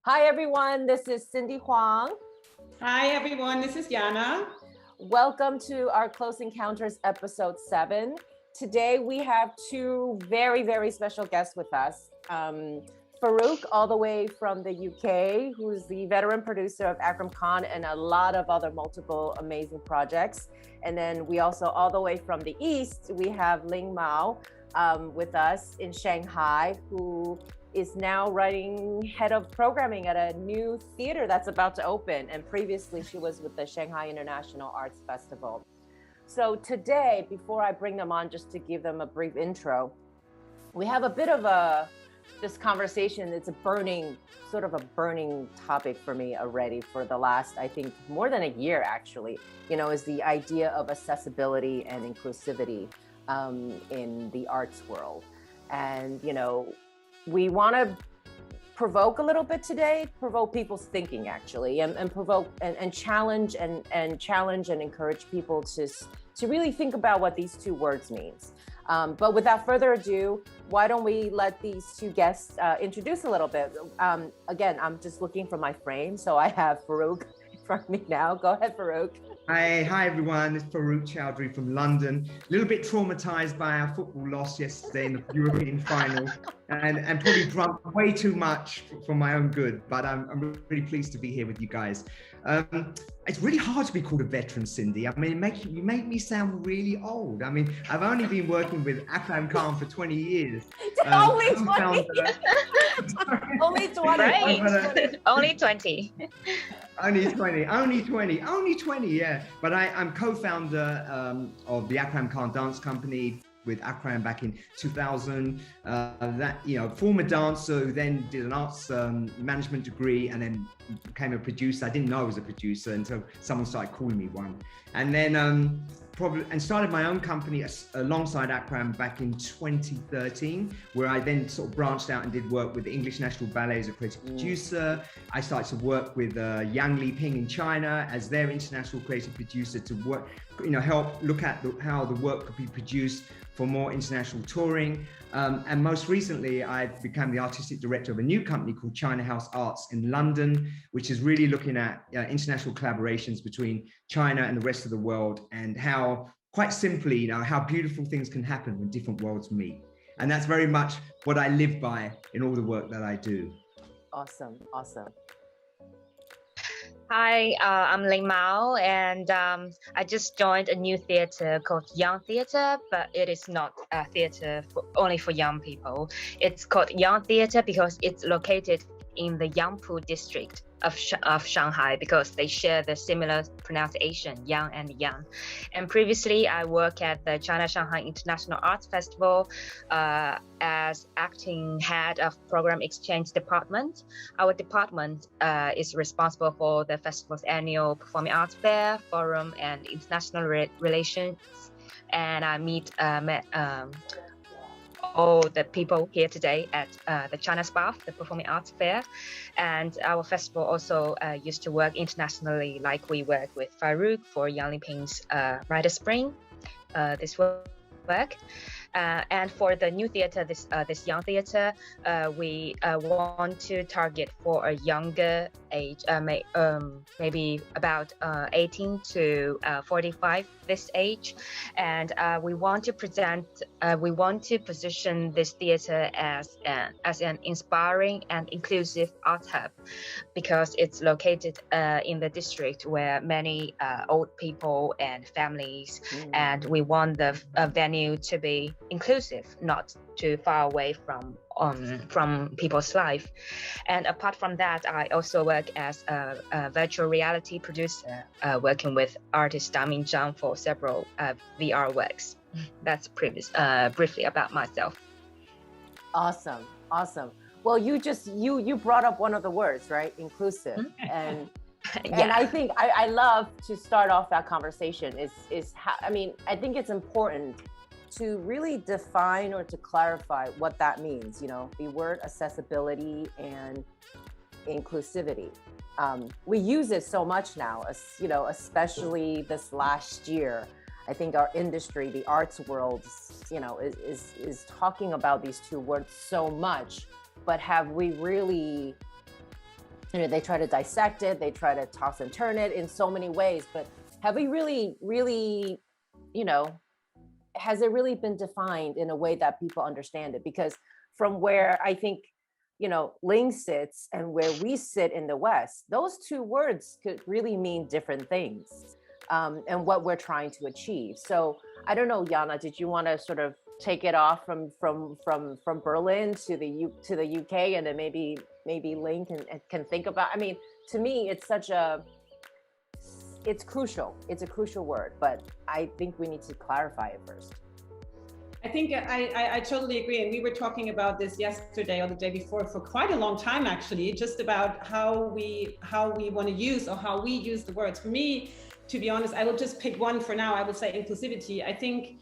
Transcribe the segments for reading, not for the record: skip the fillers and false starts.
Hi, everyone. This is Cindy Huang. Hi, everyone. This is Jana. Welcome to our Close Encounters episode 7. Today, we have two very, very special guests with us. Farooq, all the way from the UK, who's the veteran producer of Akram and a lot of other multiple amazing projects. And then we also, all the way from the East, we have Ling Mao with us in Shanghai, who is now writing head of programming at a new theater that's about to open. And previously she was with the Shanghai International Arts Festival. So today, before I bring them on, just to give them a brief intro, we have a bit of this conversation. It's sort of a burning topic for me already for the last, I think, more than a year actually, is the idea of accessibility and inclusivity in the arts world. And, we want to provoke a little bit today, provoke people's thinking actually, and provoke and challenge and encourage people to really think about what these two words means. But without further ado, why don't we let these two guests introduce a little bit. Again, I'm just looking for my frame, so I have Farooq in front of me now. Go ahead, Farooq. Hi everyone, it's Farooq Chaudhry from London. A little bit traumatized by our football loss yesterday in the European final and probably drunk way too much for my own good, but I'm really pleased to be here with you guys. It's really hard to be called a veteran, Cindy. I mean, you make me sound really old. I mean, I've only been working with Akram for 20 years. Only 20 years. Only 20. Right. Only 20. Only 20, yeah. But I'm co-founder of the Akram Dance Company with Akram back in 2000. Former dancer who then did an arts management degree and then became a producer. I didn't know I was a producer until someone started calling me one. And then started my own company alongside Akram back in 2013, where I then sort of branched out and did work with the English National Ballet as a creative producer. I started to work with Yang Liping in China as their international creative producer to work, help look at how the work could be produced for more international touring. And most recently, I've become the artistic director of a new company called China House Arts in London, which is really looking at international collaborations between China and the rest of the world, and how, quite simply, how beautiful things can happen when different worlds meet. And that's very much what I live by in all the work that I do. Awesome. Hi, I'm Ling Mao, and I just joined a new theater called Young Theater, but it is not a theater only for young people. It's called Young Theater because it's located in the Yangpu district of Shanghai, because they share the similar pronunciation, Yang and Yang. And previously, I worked at the China Shanghai International Arts Festival as acting head of Program Exchange Department. Our department is responsible for the festival's annual Performing Arts Fair, Forum, and International Relations. And I met all the people here today at the China SPAF, the Performing Arts Fair. And our festival also used to work internationally, like we work with Farooq for Yang Liping's Rite of Spring, this work. And for the new theater, this young theater, we want to target for a younger age, maybe about 18 to 45 this age, and we want to position this theater as an inspiring and inclusive art hub, because it's located in the district where many old people and families, and we want the venue to be inclusive, not too far away from people's life. And apart from that, I also work as a virtual reality producer, working with artist Damin Zhang for several VR works. That's briefly about myself. Awesome. Well, you brought up one of the words, right? Inclusive. And and I think I love to start off that conversation is how, I think it's important to really define or to clarify what that means, the word accessibility and inclusivity. We use it so much now, especially this last year. I think our industry, the arts world, is talking about these two words so much, but have we really you know, they try to dissect it, they try to toss and turn it in so many ways, but have we really, you know, has it really been defined in a way that people understand it? Because from where I think, you know, Ling sits and where we sit in the West, those two words could really mean different things, and what we're trying to achieve. So I don't know, Jana, did you want to sort of take it off from Berlin to the UK, and then maybe Ling can think about? I mean, to me, it's crucial. It's a crucial word, but I think we need to clarify it first. I think I totally agree. And we were talking about this yesterday or the day before for quite a long time, actually, just about how we want to use, or how we use the words. For me, to be honest, I will just pick one for now. I would say inclusivity. I think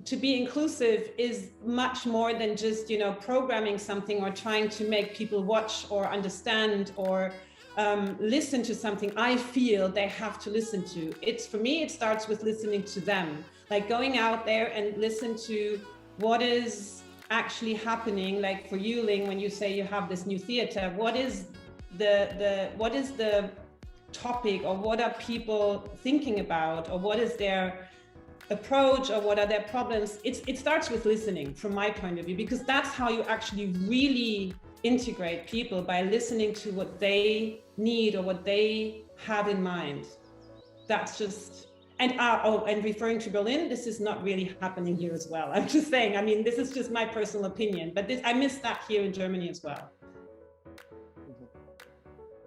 to be inclusive is much more than just, you know, programming something or trying to make people watch or understand or listen to something I feel they have to listen to. For me, it starts with listening to them, like going out there and listen to what is actually happening. Like for you, Ling, when you say you have this new theater, what is the topic, or what are people thinking about, or what is their approach, or what are their problems? It starts with listening, from my point of view, because that's how you actually really integrate people, by listening to what they need or what they have in mind. That's just, and referring to Berlin, this is not really happening here as well. I'm just saying, I mean, this is just my personal opinion, but I miss that here in Germany as well.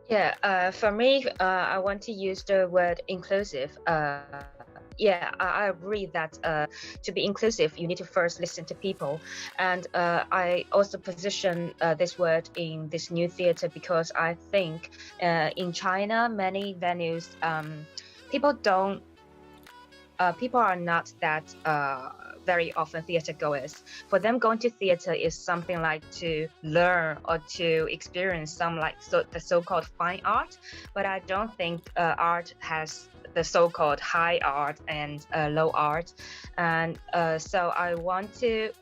Yeah, for me, I want to use the word inclusive. Yeah, I agree that to be inclusive, you need to first listen to people. And I also position this word in this new theater because I think in China, many venues, people are not that very often theater goers. For them, going to theater is something like to learn or to experience some the so-called fine art. But I don't think art has the so-called high art and low art. And so I want to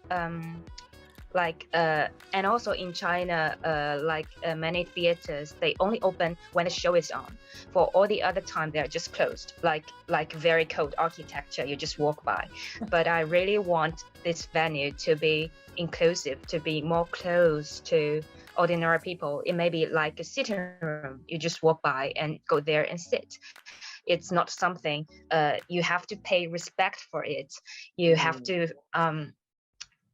and also in China, many theaters, they only open when the show is on. For all the other time, they're just closed, like very cold architecture, you just walk by. But I really want this venue to be inclusive, to be more close to ordinary people. It may be like a sitting room, you just walk by and go there and sit. It's not something you have to pay respect for it. You have to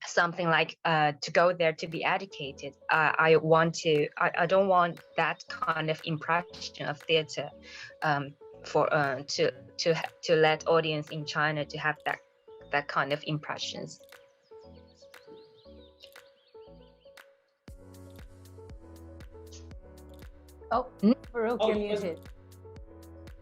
something like to go there to be educated. I don't want that kind of impression of theater to let audience in China to have that kind of impressions. Oh, Farooq, you're muted.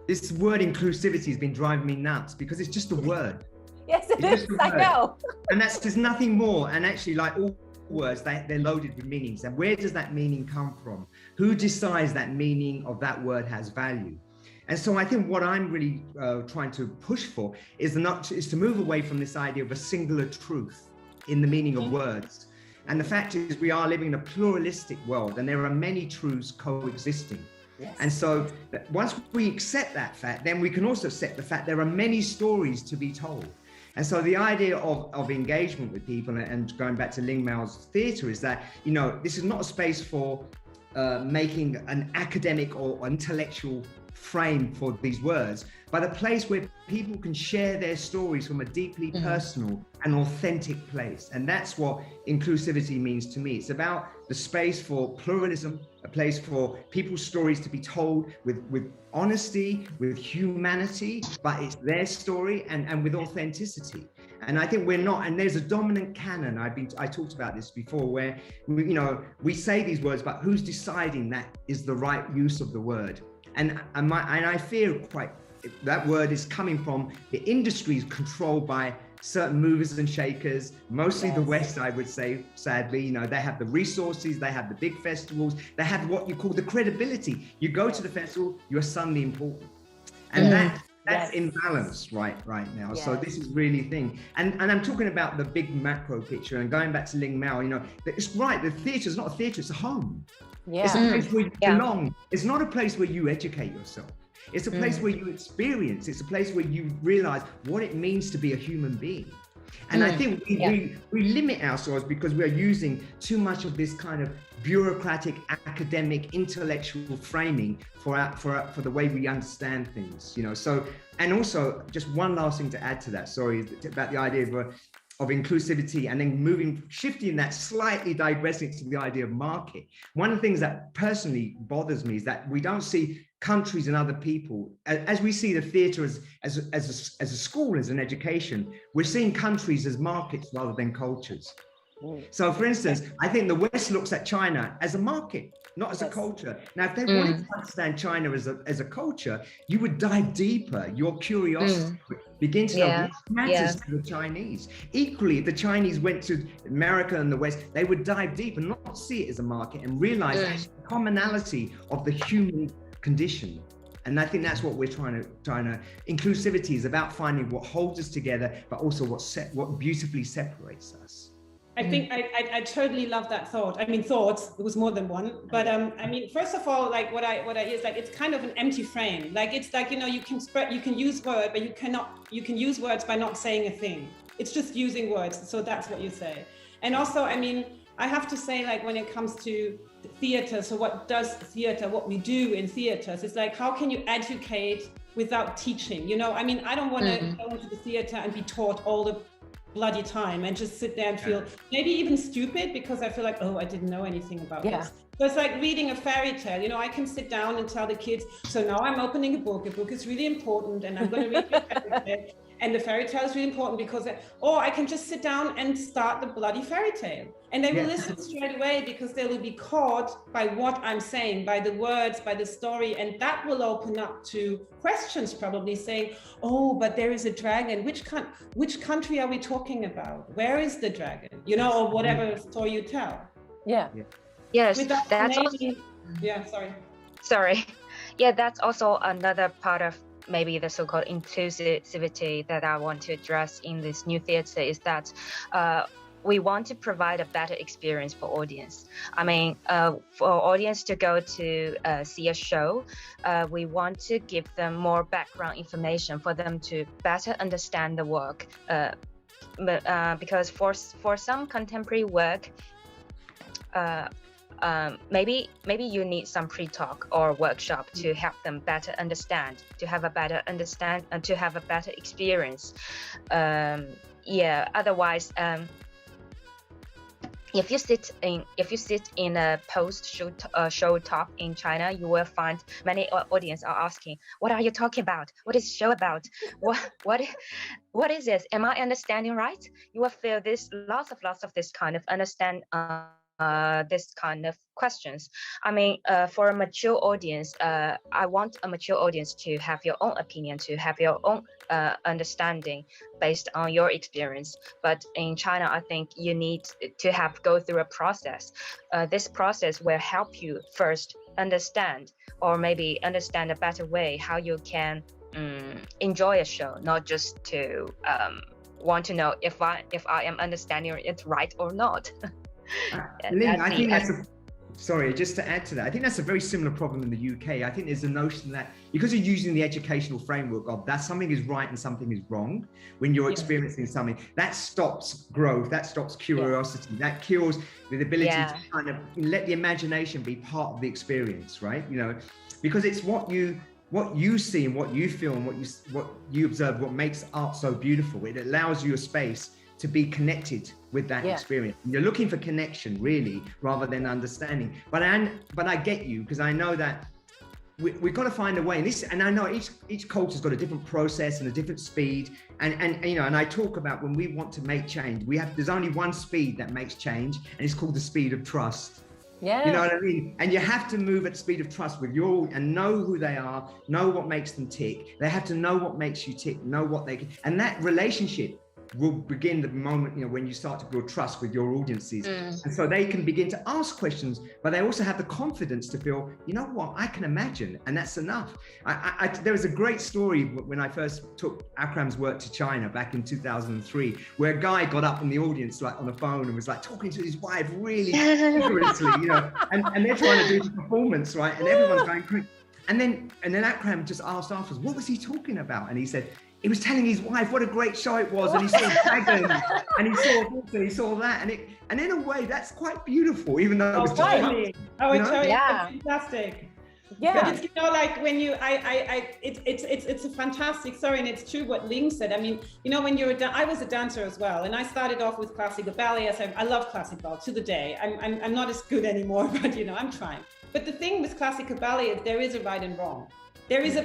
This word inclusivity has been driving me nuts because it's just a word. Yes, it is. I know. And there's nothing more. And actually, like all words, they're loaded with meanings. And where does that meaning come from? Who decides that meaning of that word has value? And so I think what I'm really trying to push for is to move away from this idea of a singular truth in the meaning of words. And the fact is, we are living in a pluralistic world, and there are many truths coexisting. Yes. And so once we accept that fact, then we can also accept the fact there are many stories to be told. And so the idea of engagement with people, and going back to Ling Mao's theater, is that, you know, this is not a space for making an academic or intellectual frame for these words, but a place where people can share their stories from a deeply personal and authentic place. And that's what inclusivity means to me. It's about the space for pluralism, a place for people's stories to be told with honesty, with humanity, but it's their story and with authenticity. And I think we're not, and there's a dominant canon, I talked about this before, where we say these words, but who's deciding that is the right use of the word? And I fear that word is coming from the industries controlled by certain movers and shakers, mostly the West, I would say, sadly. They have the resources, they have the big festivals, they have what you call the credibility. You go to the festival, you're suddenly important. And that's imbalanced right now. Yes. So this is really the thing. And I'm talking about the big macro picture, and going back to Ling Mao, it's right, the theatre is not a theatre, it's a home. Yeah. It's a place where you Yeah. belong. It's not a place where you educate yourself. It's a place where you experience. It's a place where you realize what it means to be a human being. And I think we limit ourselves because we are using too much of this kind of bureaucratic, academic, intellectual framing for the way we understand things, you know. So, and also just one last thing to add to that, sorry, about the idea of inclusivity, and then shifting that, slightly digressing to the idea of market. One of the things that personally bothers me is that we don't see countries and other people, as we see the theatre as a school, as an education, we're seeing countries as markets rather than cultures. So for instance, I think the West looks at China as a market, not as a culture. Now, if they wanted to understand China as a culture, you would dive deeper. Your curiosity would begin to know what matters to the Chinese. Equally, if the Chinese went to America and the West, they would dive deep and not see it as a market and realize actually the commonality of the human condition. And I think that's what we're trying to. Inclusivity is about finding what holds us together, but also what beautifully separates us. I think I totally love that thought. I mean, thoughts, there was more than one, but I mean, first of all, like what I is like, it's kind of an empty frame. Like, it's like, you know, you can use words, but you can use words by not saying a thing. It's just using words. So that's what you say. And also, I mean, I have to say, like, when it comes to theater, so what does theater, what we do in theaters, it's like, how can you educate without teaching? You know, I mean, I don't want to go into the theater and be taught all the bloody time and just sit there and feel maybe even stupid because I feel like, oh, I didn't know anything about this. So it's like reading a fairy tale. You know, I can sit down and tell the kids, so now I'm opening a book. A book is really important and I'm going to read a fairy tale. And the fairy tale is really important because, or I can just sit down and start the bloody fairy tale. And they will listen straight away because they will be caught by what I'm saying, by the words, by the story. And that will open up to questions, probably saying, oh, but there is a dragon. Which country are we talking about? Where is the dragon? You know, or whatever story you tell. Yeah. Yes, Without that's maybe, also, sorry. Yeah, that's also another part of maybe the so-called inclusivity that I want to address in this new theater is that we want to provide a better experience for audience. I mean, for audience to go to see a show, we want to give them more background information for them to better understand the work. Because for some contemporary work, maybe you need some pre-talk or workshop to help them better understand, to have a better to have a better experience. Otherwise, if you sit in a show talk in China, you will find many audience are asking, "What are you talking about? What is the show about? What is this? Am I understanding right?" You will feel this lots of this kind of this kind of questions. I mean, for a mature audience, I want a mature audience to have your own opinion, to have your own understanding based on your experience. But in China, I think you need to go through a process. This process will help you first understand, or maybe understand a better way how you can enjoy a show, not just to want to know if I am understanding it right or not. Ling, I think sorry, just to add to that, I think that's a very similar problem in the UK. I think there's a notion that because you're using the educational framework of that something is right and something is wrong, when you're experiencing something, that stops growth, that stops curiosity, that kills the ability to kind of let the imagination be part of the experience, right? You know, because it's what you see and what you feel and what you observe, what makes art so beautiful. It allows you a space to be connected with that experience. You're looking for connection, really, rather than understanding. But I get you, because I know that we've got to find a way. And I know each culture's got a different process and a different speed. And you know, and I talk about when we want to make change, there's only one speed that makes change, and it's called the speed of trust. Yeah. You know what I mean? And you have to move at the speed of trust with and know who they are, know what makes them tick. They have to know what makes you tick, know what they can. And that relationship will begin the moment, when you start to build trust with your audiences. And so they can begin to ask questions, but they also have the confidence to feel, you know what, I can imagine, and that's enough. There was a great story when I first took Akram's work to China back in 2003, where a guy got up in the audience, like on the phone, and was like talking to his wife really vigorously, and they're trying to do the performance, right? And everyone's going crazy. And then Akram just asked afterwards, what was he talking about? And he said, he was telling his wife what a great show it was, and he saw dragons, and he saw that, and in a way that's quite beautiful, even though it was totally. Fantastic. Yeah. But it's like when you, it's a fantastic story, and it's true what Ling said. I mean, when I was a dancer as well, and I started off with classical ballet. I love classical to the day. I'm not as good anymore, but I'm trying. But the thing with classical ballet is there is a right and wrong. There is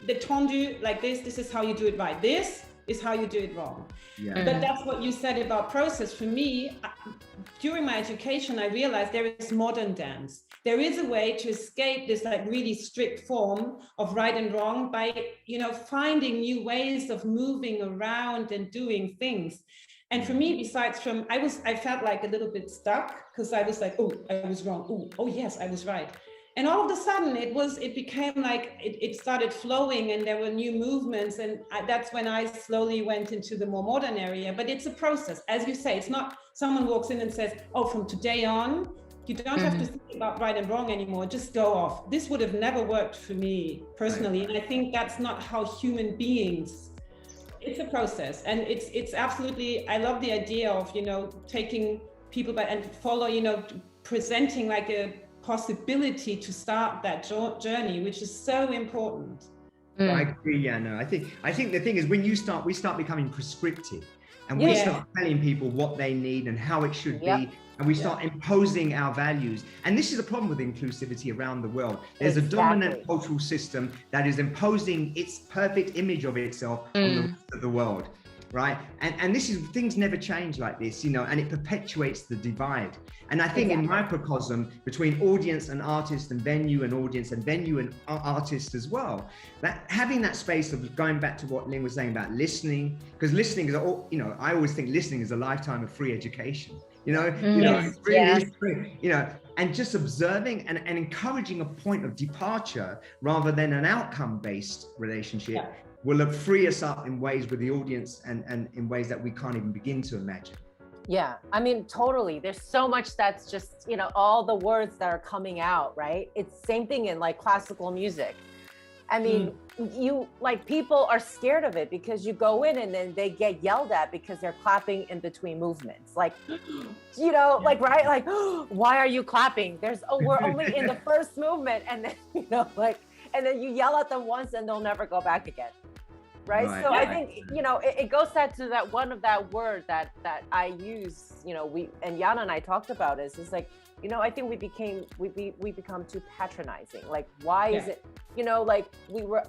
the tendu, like this is how you do it right. This is how you do it wrong. Yeah. But that's what you said about process. For me, during my education, I realized there is modern dance. There is a way to escape this like really strict form of right and wrong by, finding new ways of moving around and doing things. And for me, besides I felt like a little bit stuck because I was like, oh, I was wrong. Oh, yes, I was right. And all of a sudden it became like, it started flowing, and there were new movements. And that's when I slowly went into the more modern area. But it's a process. As you say, it's not someone walks in and says, oh, from today on, you don't have to think about right and wrong anymore. Just go off. This would have never worked for me personally. And I think that's not how human beings, it's a process. And it's absolutely, I love the idea of, taking people by and follow, presenting like a possibility to start that journey, which is so important. I agree. Yeah, no, I think the thing is when we start becoming prescriptive, and we start telling people what they need and how it should be, and we start imposing our values. And this is a problem with inclusivity around the world. There's a dominant cultural system that is imposing its perfect image of itself on the rest of the world. Right. And this is, things never change like this, and it perpetuates the divide. And I think in microcosm between audience and artist, and venue and audience, and venue and artist as well, that having that space of going back to what Ling was saying about listening, because listening is I always think listening is a lifetime of free education. It's really free, and just observing and encouraging a point of departure rather than an outcome-based relationship. Will free us up in ways with the audience and in ways that we can't even begin to imagine. Yeah, I mean, totally. There's so much that's just, all the words that are coming out, right? It's same thing in like classical music. I mean, people are scared of it because you go in and then they get yelled at because they're clapping in between movements. Like, right? Like, why are you clapping? We're only in the first movement. And then, and then you yell at them once and they'll never go back again. Right. So I think, it goes back to that one of that word that I use, and Jana and I talked about is like, I think we become too patronizing. Like, why is it, like we're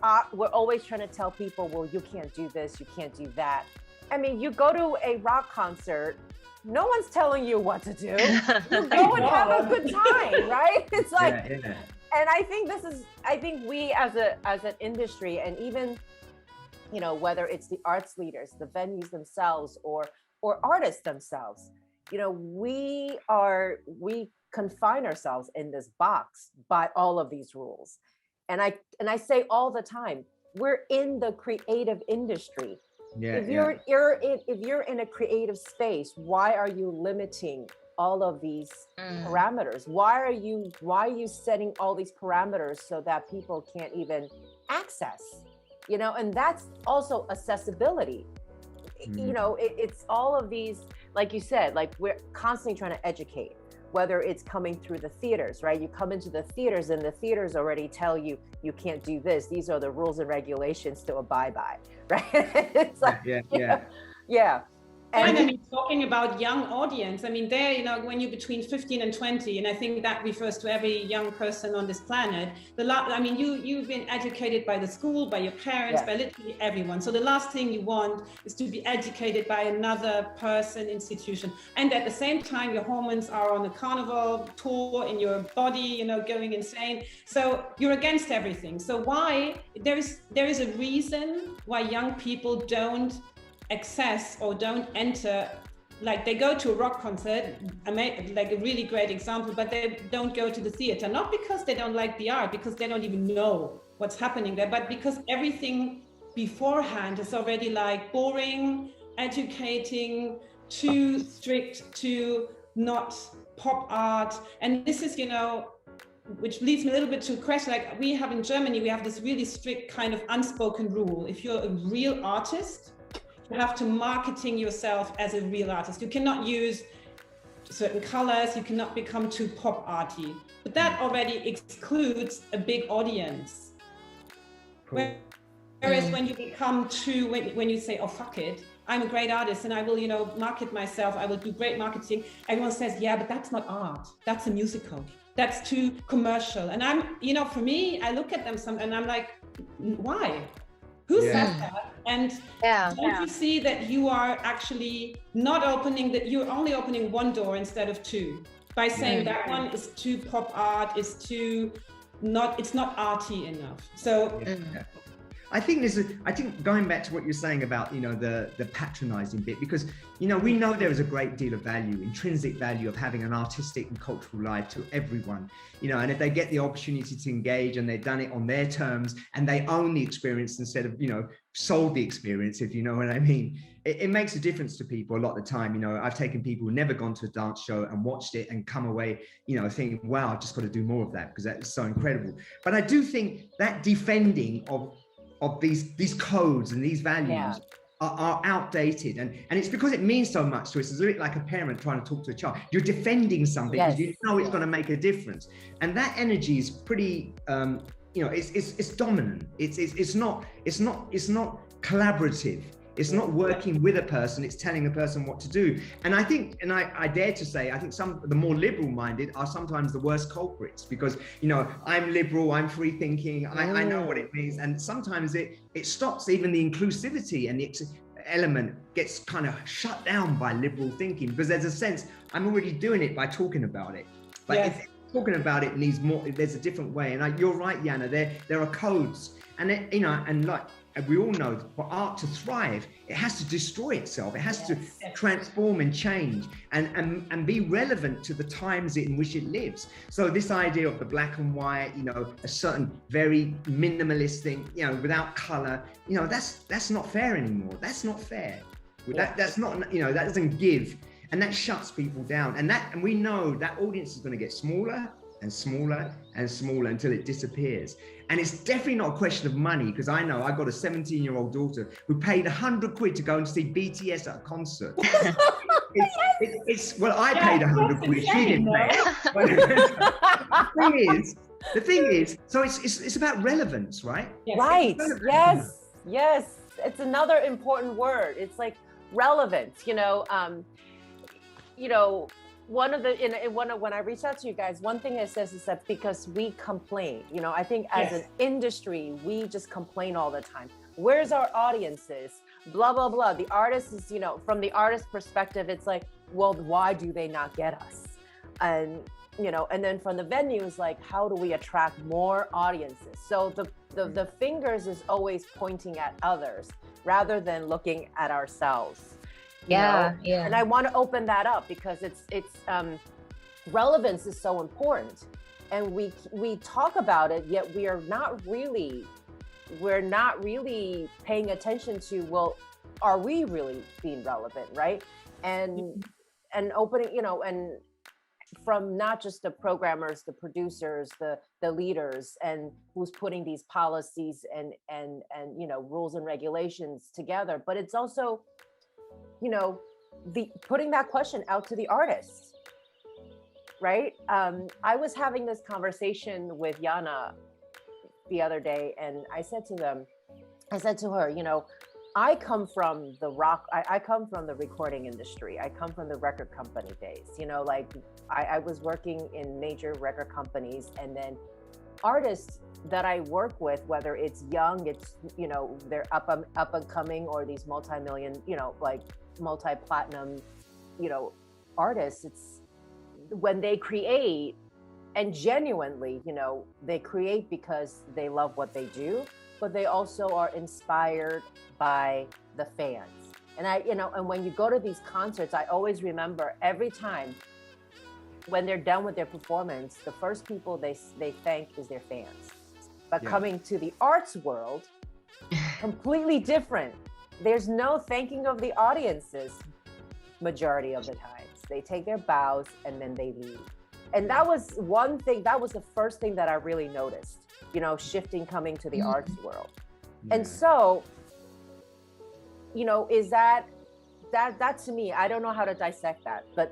always trying to tell people, well, you can't do this, you can't do that. I mean, you go to a rock concert, no one's telling you what to do. You go and have a good time, right? It's like, and I think we as an industry, and even, whether it's the arts leaders, the venues themselves, or artists themselves, we confine ourselves in this box by all of these rules. And I say all the time, we're in the creative industry. If you're in a creative space, why are you limiting all of these parameters? Why are you setting all these parameters so that people can't even access? And that's also accessibility. It's all of these, like you said, like we're constantly trying to educate, whether it's coming through the theaters, right? You come into the theaters and the theaters already tell you, you can't do this. These are the rules and regulations to abide by, right? It's like, yeah. And I mean, talking about young audience, I mean, when you're between 15 and 20, and I think that refers to every young person on this planet, you've been educated by the school, by your parents, by literally everyone. So the last thing you want is to be educated by another person, institution. And at the same time, your hormones are on a carnival tour in your body, going insane. So you're against everything. So why, there is a reason why young people don't access or don't enter, like they go to a rock concert, like a really great example, but they don't go to the theater, not because they don't like the art, because they don't even know what's happening there, but because everything beforehand is already like boring, educating, too strict, too not pop art. And this is, which leads me a little bit to a question, like we have in Germany, we have this really strict kind of unspoken rule. If you're a real artist, you have to marketing yourself as a real artist. You cannot use certain colors, you cannot become too pop arty. But that already excludes a big audience. Cool. Whereas when you become too, when you say, oh, fuck it, I'm a great artist and I will, market myself, I will do great marketing. Everyone says, yeah, but that's not art. That's a musical. That's too commercial. And I'm, for me, I look at them and I'm like, why? Who says that? And don't you see that you are actually not you're only opening one door instead of two by saying that one is too pop art, it's not arty enough. So I think going back to what you're saying about, the patronizing bit, because, we know there is a great deal of value, intrinsic value of having an artistic and cultural life to everyone, and if they get the opportunity to engage and they've done it on their terms and they own the experience instead of, sold the experience, if you know what I mean, it makes a difference to people a lot of the time. I've taken people who've never gone to a dance show and watched it and come away, thinking, wow, I've just got to do more of that because that is so incredible. But I do think that defending of these codes and these values are outdated, and it's because it means so much to us. It's a bit like a parent trying to talk to a child. You're defending something because you know it's going to make a difference, and that energy is pretty it's dominant. It's not collaborative. It's not working with a person, it's telling a person what to do. And I think, and I dare to say, I think some the more liberal minded are sometimes the worst culprits because, I'm liberal, I'm free thinking, I know what it means. And sometimes it stops even the inclusivity, and the element gets kind of shut down by liberal thinking because there's a sense, I'm already doing it by talking about it. But if talking about it needs more, there's a different way. And you're right, Jana, there are codes. And, and we all know for art to thrive, it has to destroy itself. It has to transform and change and be relevant to the times in which it lives. So this idea of the black and white, a certain very minimalist thing, without color, that's not fair anymore. That's not fair. That's not, that doesn't give, and that shuts people down. And we know that audience is going to get smaller and smaller and smaller until it disappears. And it's definitely not a question of money, because I know I've got a 17-year-old daughter who paid 100 quid to go and see BTS at a concert. I paid 100 quid, she didn't pay. The thing is, so it's about relevance, right? Right, yes. It's another important word. It's like relevance, one of when I reach out to you guys, one thing it says is that because we complain, I think as an industry, we just complain all the time. Where's our audiences? Blah, blah, blah. The artist is, from the artist perspective, it's like, well, why do they not get us? And, and then from the venues, like, how do we attract more audiences? So the fingers is always pointing at others rather than looking at ourselves. And I want to open that up because it's relevance is so important, and we talk about it, yet we're not really paying attention to, well, are we really being relevant, right? And opening, and from not just the programmers, the producers, the leaders, and who's putting these policies and rules and regulations together, but it's also the putting that question out to the artists, right? I was having this conversation with Jana the other day, and I said to her, I come from the I come from the recording industry. I come from the record company days, I was working in major record companies, and then artists that I work with, whether it's young, it's, they're up and coming, or these multi-million, multi-platinum, artists, it's when they create, and genuinely, they create because they love what they do, but they also are inspired by the fans. And and when you go to these concerts, I always remember every time when they're done with their performance, the first people they thank is their fans. But coming to the arts world, completely different. There's no thanking of the audiences majority of the times. They take their bows and then they leave. And that was one thing, that was the first thing that I really noticed, shifting coming to the arts world. And so, is that to me, I don't know how to dissect that, but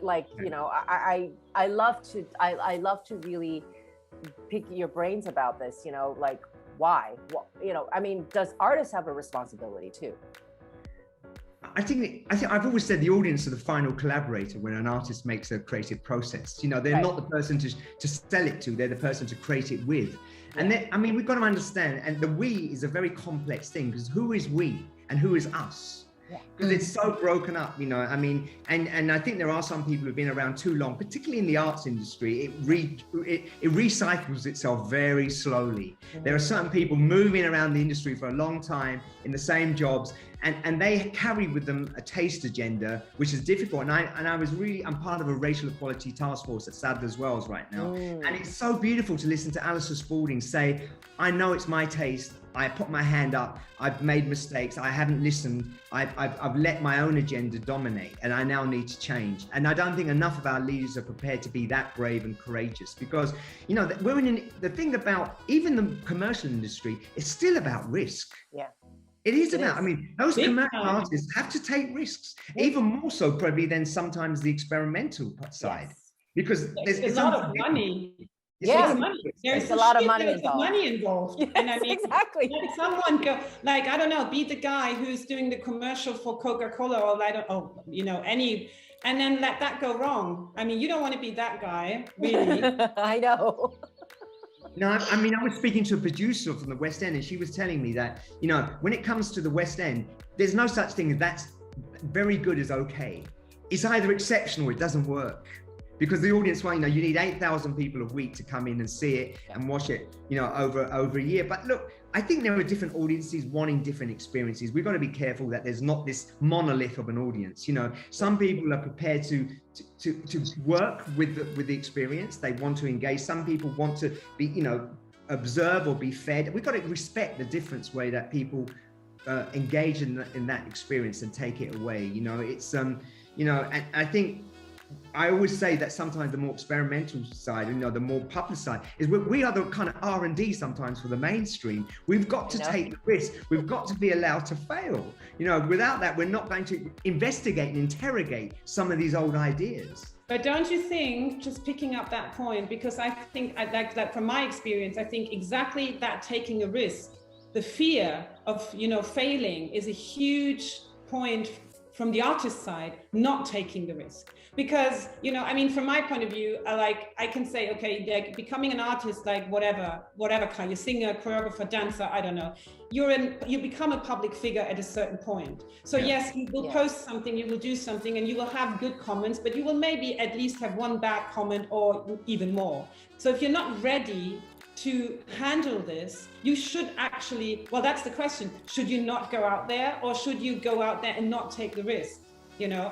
I love to really pick your brains about this, why? Does artists have a responsibility too? I think I've always said the audience are the final collaborator when an artist makes a creative process. They're not the person to sell it to, they're the person to create it with. And we've got to understand, and the we is a very complex thing, because who is we and who is us? Because it's so broken up, and I think there are some people who've been around too long, particularly in the arts industry. It recycles itself very slowly. There are certain people moving around the industry for a long time in the same jobs, and they carry with them a taste agenda, which is difficult. And I'm part of a racial equality task force at Sadler's Wells right now, and it's so beautiful to listen to Alistair Spalding say, I know it's my taste. I put my hand up. I've made mistakes. I haven't listened. I've let my own agenda dominate, and I now need to change. And I don't think enough of our leaders are prepared to be that brave and courageous, because we're in the thing about even the commercial industry. It's still about risk. Yeah. It is about, those commercial artists have to take risks, even more so probably than sometimes the experimental side, because there's a lot of money. There's a lot of money involved. Yes, and exactly. Let someone go, I don't know, be the guy who's doing the commercial for Coca-Cola or any, and then let that go wrong. You don't want to be that guy, really. I know. No, I was speaking to a producer from the West End, and she was telling me that, when it comes to the West End, there's no such thing as that's very good as okay. It's either exceptional or it doesn't work. Because the audience, you need 8,000 people a week to come in and see it and watch it, over a year. But look, I think there are different audiences wanting different experiences. We've got to be careful that there's not this monolith of an audience. Some people are prepared to work with the experience. They want to engage. Some people want to be, observe or be fed. We've got to respect the different way that people engage in that experience and take it away. It's and I think I always say that sometimes the more experimental side, the more public side, is we are the kind of R&D sometimes for the mainstream. We've got to take the risk. We've got to be allowed to fail. Without that, we're not going to investigate and interrogate some of these old ideas. But don't you think, just picking up that point, because I think, like from my experience, I think exactly that, taking a risk, the fear of, failing is a huge point from the artist side, not taking the risk. Because, from my point of view, I can say, okay, becoming an artist, whatever kind, you're singer, choreographer, dancer, I don't know. You become a public figure at a certain point. So yes, you will post something, you will do something, and you will have good comments, but you will maybe at least have one bad comment or even more. So if you're not ready to handle this, you should actually, that's the question. Should you not go out there, or should you go out there and not take the risk?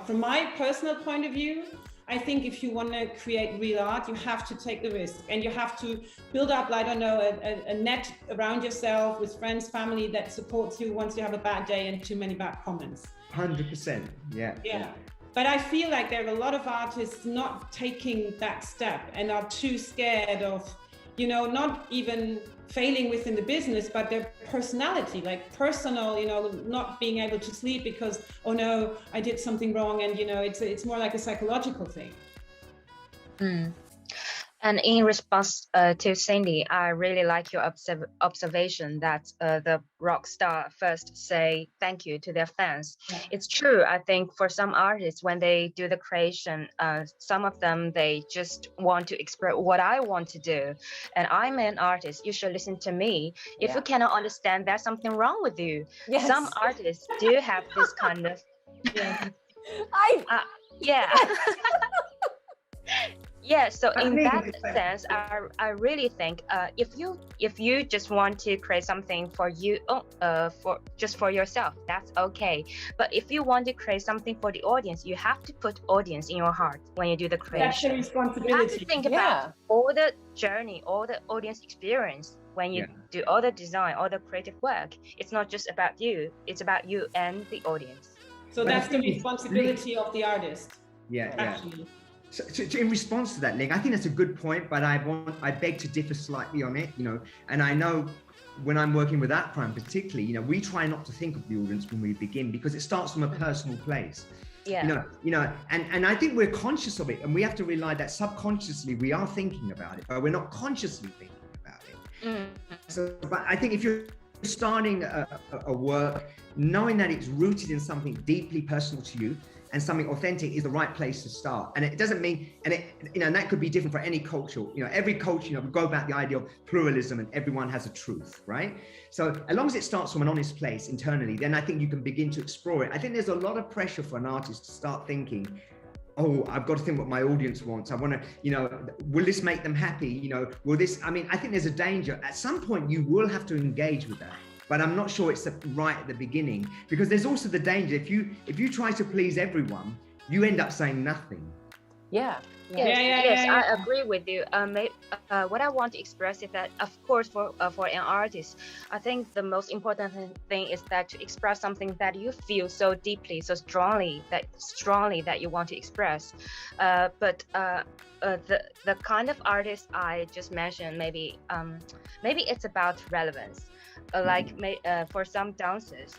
From my personal point of view, I think if you want to create real art, you have to take the risk, and you have to build up, a net around yourself with friends, family that supports you once you have a bad day and too many bad comments. 100%, yeah. But I feel like there are a lot of artists not taking that step and are too scared of, not even failing within the business, but their personality, personal, not being able to sleep because, oh no, I did something wrong. And, it's more like a psychological thing. And in response to Cindy, I really like your observation that the rock star first say thank you to their fans. Yeah. It's true. I think for some artists, when they do the creation, some of them, they just want to express what I want to do. And I'm an artist. You should listen to me. If you cannot understand, there's something wrong with you. Yes. Some artists do have this kind of... Yeah, so I in think that sense, I really think if you just want to create something for you, for yourself, that's okay. But if you want to create something for the audience, you have to put audience in your heart when you do the That's the creation. You have responsibility. to think about all the journey, all the audience experience when you do all the design, all the creative work. It's not just about you; it's about you and the audience. So that's the responsibility of the artist. Actually. So in response to that, Ling, I think that's a good point, but I beg to differ slightly on it, you know, and I know when I'm working with Akram particularly, you know, we try not to think of the audience when we begin because it starts from a personal place. Yeah. You know, and I think we're conscious of it, and we have to realize that subconsciously we are thinking about it, but we're not consciously thinking about it. So, but I think if you're starting a work, knowing that it's rooted in something deeply personal to you, and something authentic is the right place to start. And it doesn't mean, and that could be different for any culture. You know, every culture, you know, we go about the idea of pluralism and everyone has a truth, right? So as long as it starts from an honest place internally, then I think you can begin to explore it. I think there's a lot of pressure for an artist to start thinking, oh, I've got to think what my audience wants. I want to, you know, will this make them happy? You know, will this, I mean, I think there's a danger. At some point you will have to engage with that. But I'm not sure it's right at the beginning, because there's also the danger if you try to please everyone, you end up saying nothing. Yes, I agree with you. What I want to express is that, of course, for an artist, I think the most important thing is that to express something that you feel so deeply, so strongly that you want to express. But the kind of artist I just mentioned, maybe it's about relevance. For some dancers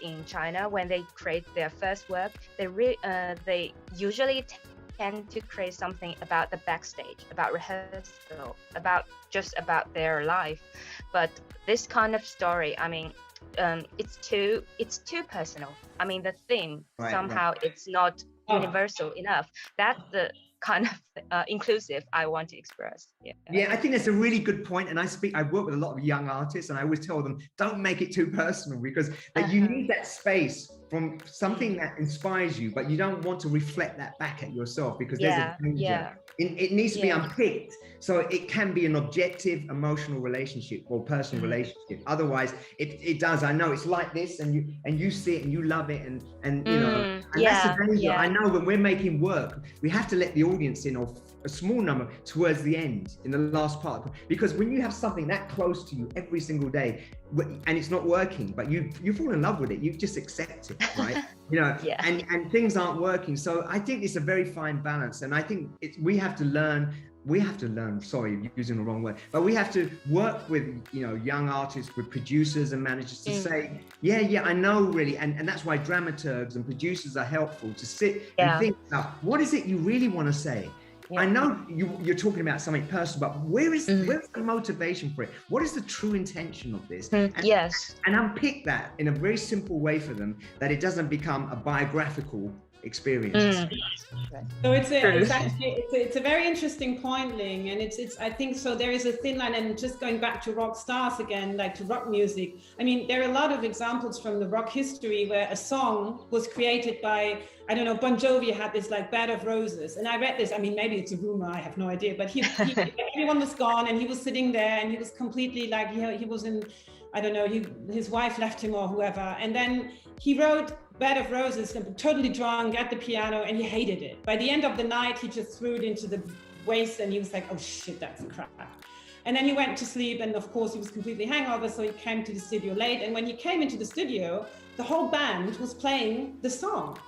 in China, when they create their first work, they usually tend to create something about the backstage, about rehearsal, about their life. But this kind of story, I mean, it's too personal. I mean, the theme it's not universal enough. That's the kind of inclusive I want to express. I think that's a really good point. And I work with a lot of young artists, and I always tell them, don't make it too personal, because you need that space from something that inspires you, but you don't want to reflect that back at yourself, because there's a danger. It needs to be unpicked, so it can be an objective emotional relationship or personal relationship. Otherwise it does, I know it's like this, and you see it and you love it, and you know, and that's the danger. I know when we're making work, we have to let the audience in, or a small number, towards the end, in the last part, because when you have something that close to you every single day and it's not working, but you fall in love with it, you just accept it, right? You know, and things aren't working. So I think it's a very fine balance, and I think we have to learn, sorry, using the wrong word, but we have to work with, you know, young artists, with producers and managers to say, I know, really, and that's why dramaturgs and producers are helpful, to sit and think about, what is it you really want to say? I know you're talking about something personal, but where's the motivation for it? What is the true intention of this? And unpick that in a very simple way for them, that it doesn't become a biographical experience. So it's a very interesting point, Ling, and it's I think so. There is a thin line, and just going back to rock stars again, like to rock music. I mean, there are a lot of examples from the rock history where a song was created by, I don't know, Bon Jovi had this like Bed of Roses, and I read this. I mean, maybe it's a rumor, I have no idea, but he everyone was gone, and he was sitting there, and he was completely like he was in, I don't know, his wife left him or whoever, and then he wrote Bed of Roses, totally drunk at the piano, and he hated it. By the end of the night, he just threw it into the waste, and he was like, oh shit, that's crap. And then he went to sleep, and of course he was completely hangover, so he came to the studio late, and when he came into the studio, the whole band was playing the song.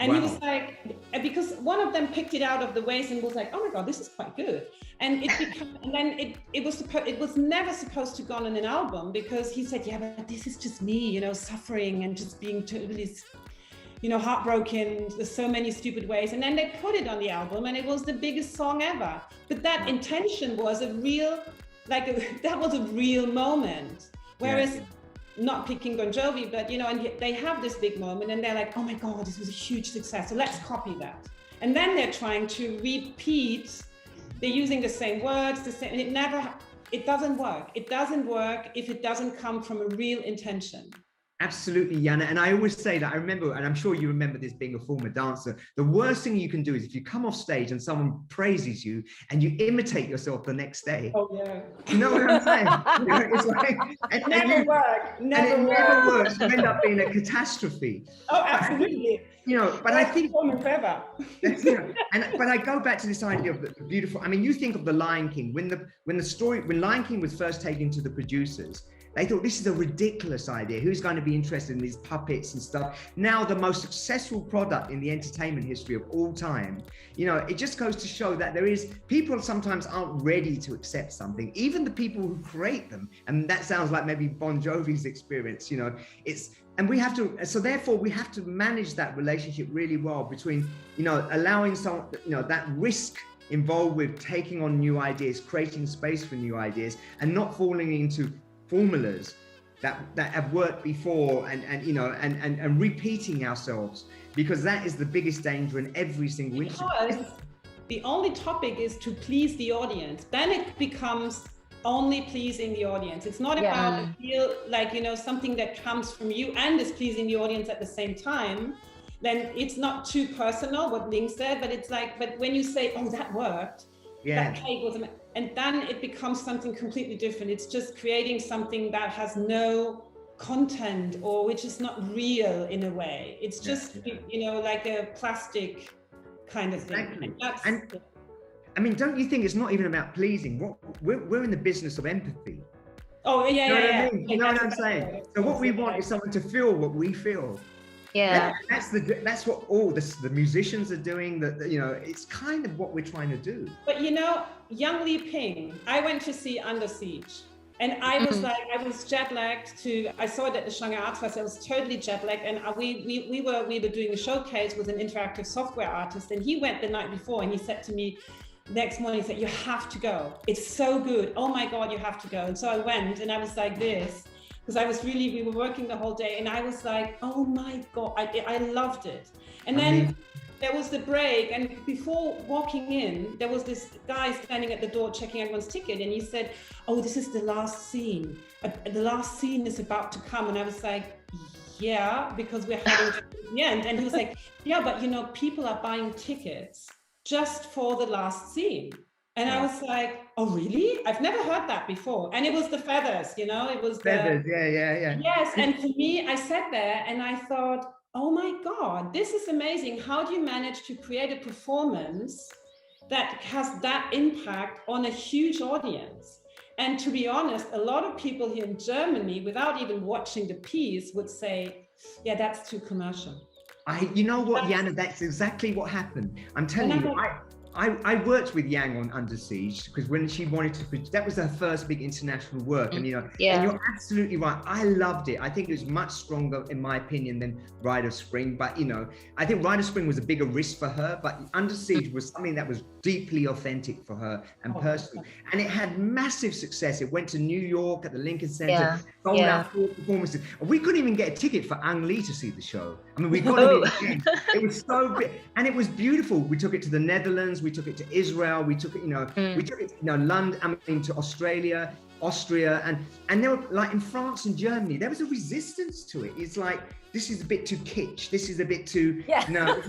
And he was like, because one of them picked it out of the waste and was like, oh my God, this is quite good. And it was never supposed to go on an album, because he said, yeah, but this is just me, you know, suffering and just being totally, you know, heartbroken. There's so many stupid ways. And then they put it on the album, and it was the biggest song ever. But that intention was that was a real moment. Whereas, not picking Bon Jovi, but, you know, and they have this big moment, and they're like, oh my God, this was a huge success, so let's copy that. And then they're trying to repeat, they're using the same words, and it doesn't work. It doesn't work if it doesn't come from a real intention. Absolutely, Jana. And I always say that I remember, and I'm sure you remember this being a former dancer, the worst thing you can do is if you come off stage and someone praises you and you imitate yourself the next day. Oh, yeah. You know what I'm saying? You know, it's like, it never works. You end up being a catastrophe. Oh, absolutely. You know, but I think, forever. but I go back to this idea of the beautiful. I mean, you think of the Lion King when Lion King was first taken to the producers. They thought this is a ridiculous idea. Who's going to be interested in these puppets and stuff? Now, the most successful product in the entertainment history of all time. You know, it just goes to show that people sometimes aren't ready to accept something, even the people who create them. And that sounds like maybe Bon Jovi's experience, you know, therefore we have to manage that relationship really well between, you know, allowing that risk involved with taking on new ideas, creating space for new ideas, and not falling into formulas that have worked before and repeating ourselves, because that is the biggest danger in every single instance. Because the only topic is to please the audience. Then it becomes only pleasing the audience. It's not about feel like, you know, something that comes from you and is pleasing the audience at the same time. Then it's not too personal, what Ling said, but it's like, but when you say, oh, that worked, that cake was amazing. And then it becomes something completely different. It's just creating something that has no content or which is not real in a way. It's just, you know, like a plastic kind of thing. And I mean, don't you think it's not even about pleasing? We're in the business of empathy. Oh, yeah, you know yeah. What I mean? You know what I'm saying? So what we want is someone to feel what we feel. Yeah, that's what all the musicians are doing. That, you know, it's kind of what we're trying to do. But you know, Yang Li Ping, I went to see Under Siege, and I was like, I was jet lagged I saw it at the Shanghai Arts Festival. I was totally jet lagged, and we were doing a showcase with an interactive software artist, and he went the night before, and he said to me, next morning, he said, you have to go. It's so good. Oh my God, you have to go. And so I went, and I was like this. Because we were working the whole day, and I was like, oh my God, I loved it. And then there was the break, and before walking in, there was this guy standing at the door checking everyone's ticket, and he said, oh, this is the last scene. The last scene is about to come. And I was like, yeah, because we're having to the end. And he was like, yeah, but you know, people are buying tickets just for the last scene. And I was like, oh, really? I've never heard that before. And it was the feathers, you know, it was feathers. Yeah. Yes. And for me, I sat there and I thought, oh my God, this is amazing. How do you manage to create a performance that has that impact on a huge audience? And to be honest, a lot of people here in Germany, without even watching the piece, would say, yeah, that's too commercial. You know what, Jana, that's exactly what happened. I'm telling you, I worked with Yang on Under Siege because when she wanted to, that was her first big international work. And, you know, and you're absolutely right. I loved it. I think it was much stronger, in my opinion, than Rite of Spring. But, you know, I think Rite of Spring was a bigger risk for her, but Under Siege was something that was deeply authentic for her and personal. And it had massive success. It went to New York at the Lincoln Center, sold out 4 performances. We couldn't even get a ticket for Ang Lee to see the show. I mean, we got it. It was so big. And it was beautiful. We took it to the Netherlands. We took it to Israel. We took it, you know, we took it to, you know, London, I mean, to Australia, Austria, and there were, like, in France and Germany, there was a resistance to it. It's like, this is a bit too kitsch. This is a bit too, no. It's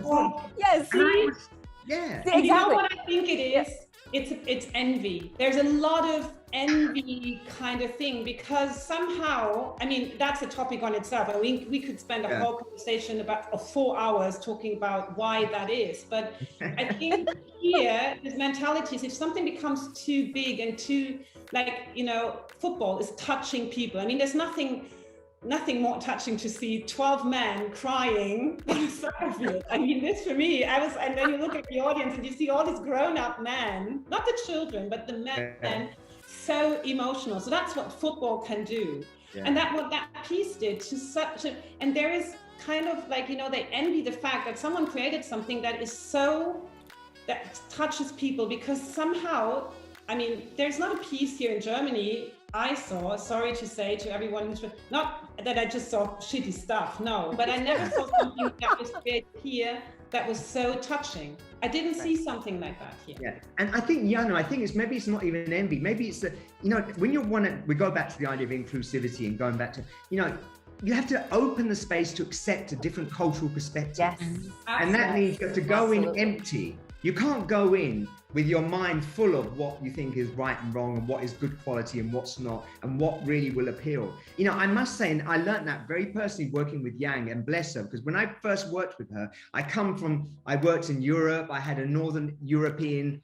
not, exactly. You know what I think it is? It's envy. There's a lot of envy kind of thing, because somehow, I mean, that's a topic on itself. I mean, we could spend a whole conversation about 4 hours talking about why that is. But I think here, this mentality is if something becomes too big and too, like, you know, football is touching people. I mean, there's nothing more touching to see 12 men crying on a soccer field. I mean, this for me, and then you look at the audience and you see all these grown-up men, not the children, but the men, so emotional. So that's what football can do. And what that piece did to such a, and there is kind of like, you know, they envy the fact that someone created something that is so, that touches people, because somehow, I mean, there's not a piece here in Germany I saw, sorry to say to everyone who's, not that I just saw shitty stuff, no, but I never saw something that was created here that was so touching. I didn't see something like that here. Yeah, and I think, Jana, I think it's not even envy. Maybe it's you know, when we go back to the idea of inclusivity and going back to, you know, you have to open the space to accept a different cultural perspective. Yes. And that means you have to go Absolutely. in empty. You can't go in with your mind full of what you think is right and wrong and what is good quality and what's not and what really will appeal. You know, I must say, and I learned that very personally working with Yang, and bless her, because when I first worked with her, I worked in Europe, I had a Northern European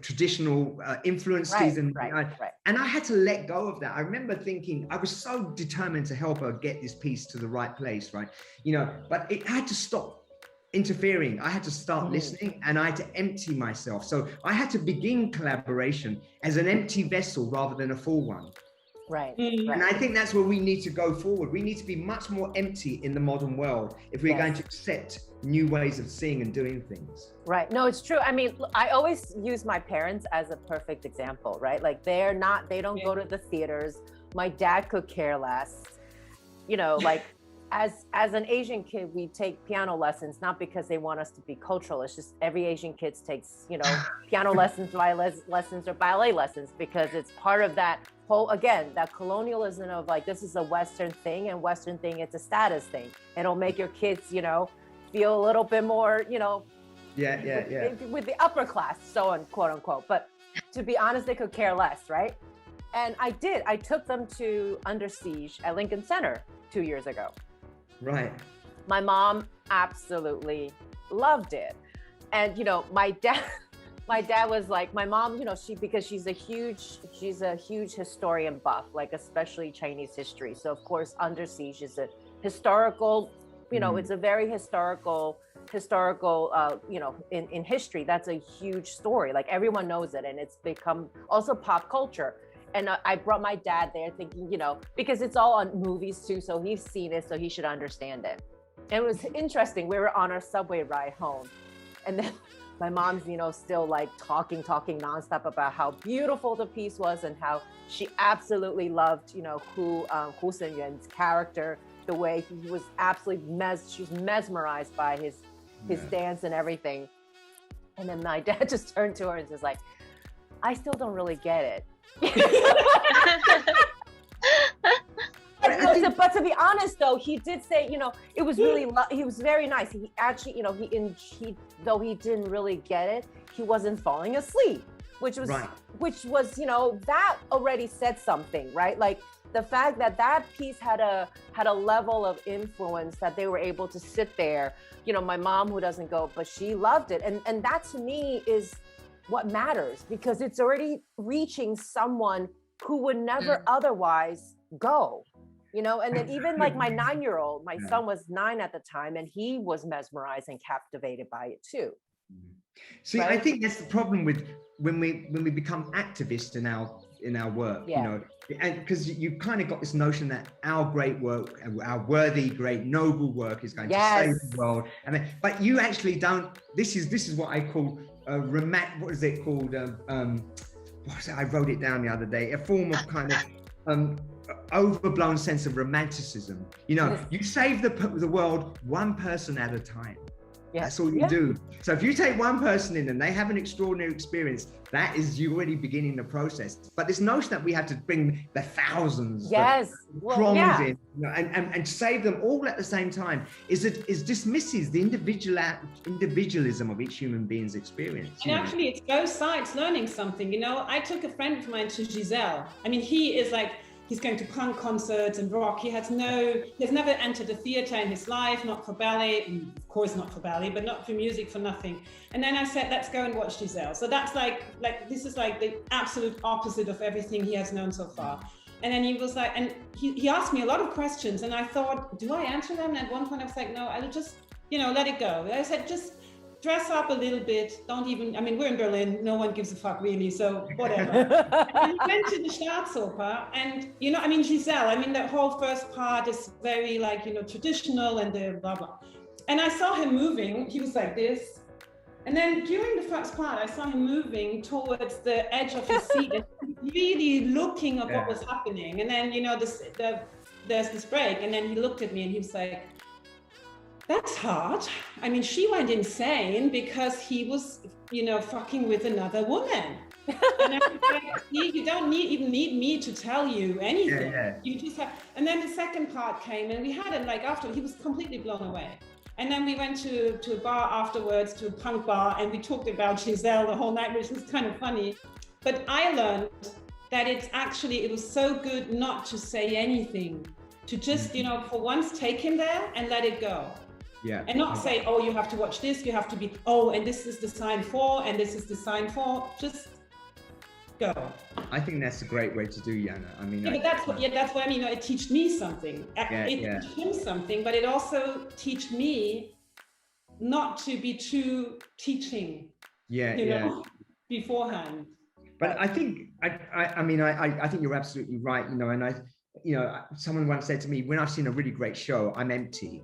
traditional influences, and I had to let go of that. I remember thinking, I was so determined to help her get this piece to the right place, right? You know, but it had to stop interfering. I had to start listening, and I had to empty myself. So I had to begin collaboration as an empty vessel rather than a full one. Right. And I think that's where we need to go forward. We need to be much more empty in the modern world if we're going to accept new ways of seeing and doing things. Right. No, it's true. I mean, I always use my parents as a perfect example, right? Like they don't go to the theaters. My dad could care less. You know, like as an Asian kid, we take piano lessons, not because they want us to be cultural. It's just every Asian kid takes, you know, piano lessons, violin lessons, or ballet lessons, because it's part of that whole, again, that colonialism of like, this is a Western thing, and Western thing, it's a status thing. It'll make your kids, you know, feel a little bit more, you know, with the upper class, so on, quote unquote. But to be honest, they could care less, right? And I took them to Under Siege at Lincoln Center 2 years ago. Right. My mom absolutely loved it. And, you know, my dad was like, my mom, you know, because she's a huge historian buff, like especially Chinese history. So of course, Under Siege is a historical, you know, it's a very historical, you know, in history, that's a huge story. Like everyone knows it, and it's become also pop culture. And I brought my dad there thinking, you know, because it's all on movies too, so he's seen it, so he should understand it. And it was interesting. We were on our subway ride home, and then my mom's, you know, still like talking nonstop about how beautiful the piece was and how she absolutely loved, you know, Hu Senyuan's character, the way he was absolutely she's mesmerized by his dance and everything. And then my dad just turned to her and was like, I still don't really get it. But to be honest, though, he did say, you know, it was really, he was very nice. He actually, you know, though he didn't really get it, he wasn't falling asleep, which was, you know, that already said something, right? Like the fact that piece had a level of influence that they were able to sit there. You know, my mom, who doesn't go, but she loved it, and that to me is what matters, because it's already reaching someone who would never otherwise go, you know. And then even like my 9-year-old, my son was 9 at the time, and he was mesmerized and captivated by it too. See, right? I think that's the problem with when we become activists in our work, you know, and because you kind of got this notion that our great work, our worthy, great, noble work is going to save the world. But you actually don't. This is what I call what is it called? I wrote it down the other day. A form of kind of overblown sense of romanticism. You know, you save the world one person at a time. That's all you do. So if you take one person in and they have an extraordinary experience, that is you already beginning the process. But this notion that we have to bring the thousands, in, you know, and save them all at the same time is dismisses the individualism of each human being's experience. And actually, it's both sides learning something. You know, I took a friend of mine to Giselle. I mean, he is like, he's going to punk concerts and rock. He's never entered a theater in his life, not for ballet, of course not for ballet, but not for music, for nothing. And then I said, let's go and watch Giselle. So that's like this is like the absolute opposite of everything he has known so far. And then he was like, and he asked me a lot of questions, and I thought, do I answer them? And at one point I was like, no, I'll just, you know, let it go. I said, just dress up a little bit. Don't even, I mean, we're in Berlin. No one gives a fuck really. So whatever. And we went to the Staatsoper, and, you know, I mean, Giselle, I mean, the whole first part is very like, you know, traditional and the blah, blah. And I saw him moving. He was like this. And then during the first part, I saw him moving towards the edge of his seat and really looking at what was happening. And then, you know, there's this break. And then he looked at me and he was like, that's hard. I mean, she went insane because he was, you know, fucking with another woman. And I was like, see, you don't even need me to tell you anything. Yeah. You just have. And then the second part came, and we had it like after. He was completely blown away. And then we went to a bar afterwards, to a punk bar, and we talked about Giselle the whole night, which was kind of funny. But I learned that it was so good not to say anything, to just, you know, for once take him there and let it go. Yeah. And not say, oh, you have to watch this, you have to be, oh, and this is the sign for, and this is the sign for. Just go. I think that's a great way to do, Jana. I mean, but that's what I mean. You know, it taught me something. It taught him something, but it also taught me not to be too teaching. You know, beforehand. But I think I think you're absolutely right. You know, and someone once said to me, when I've seen a really great show, I'm empty.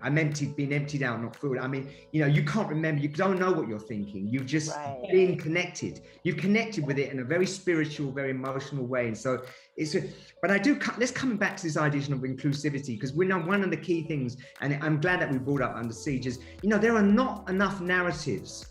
Being emptied out, not filled. I mean, you know, you can't remember, you don't know what you're thinking. You've just been connected. You've connected with it in a very spiritual, very emotional way. And so let's come back to this idea of inclusivity, because we know one of the key things, and I'm glad that we brought up Under Siege, is, you know, there are not enough narratives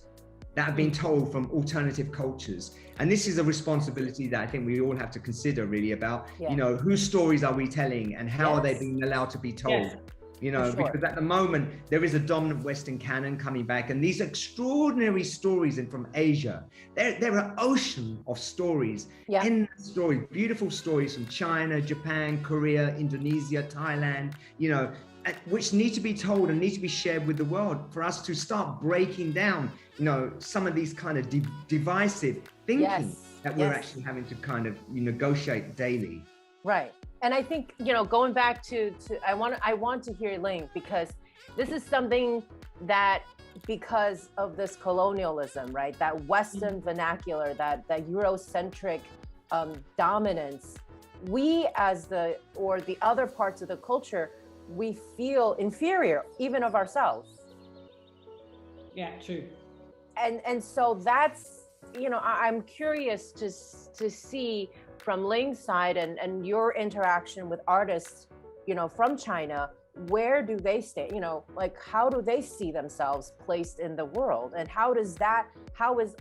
that have been told from alternative cultures. And this is a responsibility that I think we all have to consider, really, about, you know, whose stories are we telling and how are they being allowed to be told? You know, because at the moment there is a dominant Western canon coming back, and these extraordinary stories from Asia, there are ocean of stories, endless stories, beautiful stories from China, Japan, Korea, Indonesia, Thailand, you know, which need to be told and need to be shared with the world for us to start breaking down, you know, some of these kind of divisive thinking that we're actually having to kind of negotiate daily. Right. And I think, you know, going back to I want to hear Ling, because this is something that, because of this colonialism, right, that Western vernacular, that Eurocentric dominance, we as the other parts of the culture, we feel inferior even of ourselves. Yeah, true. And so that's, you know, I'm curious to see from Ling's side and your interaction with artists, you know, from China, where do they stay? You know, like, how do they see themselves placed in the world? And how is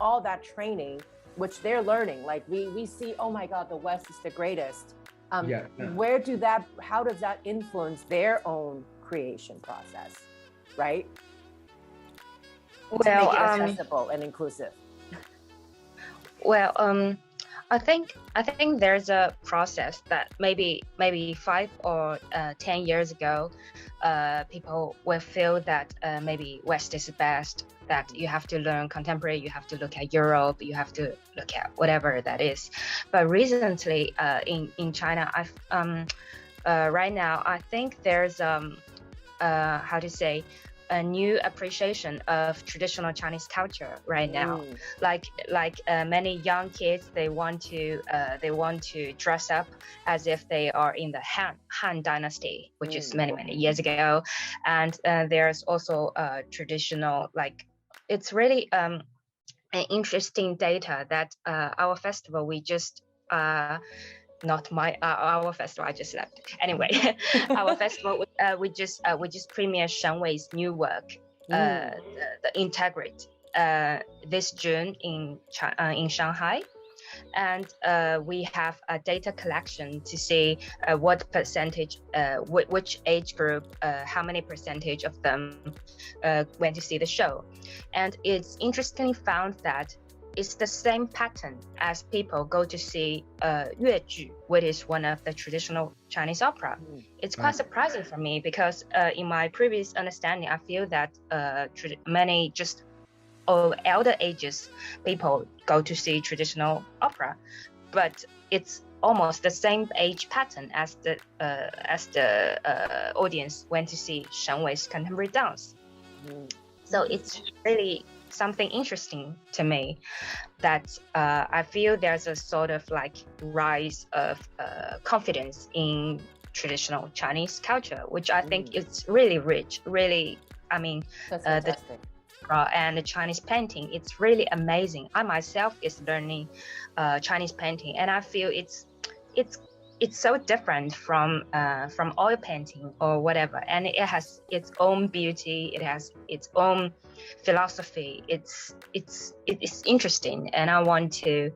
all that training, which they're learning? Like we see, oh my God, the West is the greatest. How does that influence their own creation process, right? Well, to make it accessible and inclusive. Well, I think there's a process that maybe 5 or 10 years ago, people will feel that maybe West is the best, that you have to learn contemporary, you have to look at Europe, you have to look at whatever that is. But recently, in China, right now, I think there's a new appreciation of traditional Chinese culture right now. Like many young kids, they want to dress up as if they are in the Han Dynasty, which is many years ago. And there's also traditional, like, it's really an interesting data that our festival, we just our festival, I just left. Anyway, our festival, we just premiered Shen Wei's new work, the Integrate, this June in Shanghai. And we have a data collection to see what percentage, which age group, how many percentage of them went to see the show. And it's interestingly found that it's the same pattern as people go to see Yueju, which is one of the traditional Chinese opera. It's quite surprising for me, because in my previous understanding, I feel that many just elder ages people go to see traditional opera, but it's almost the same age pattern as the audience went to see Shen Wei's contemporary dance. So it's really something interesting to me, that I feel there's a sort of like rise of confidence in traditional Chinese culture, which I think is really rich, really, I mean, and the Chinese painting, it's really amazing. I myself is learning Chinese painting, and I feel it's so different from oil painting or whatever, and it has its own beauty, it has its own philosophy. It's interesting, and I want to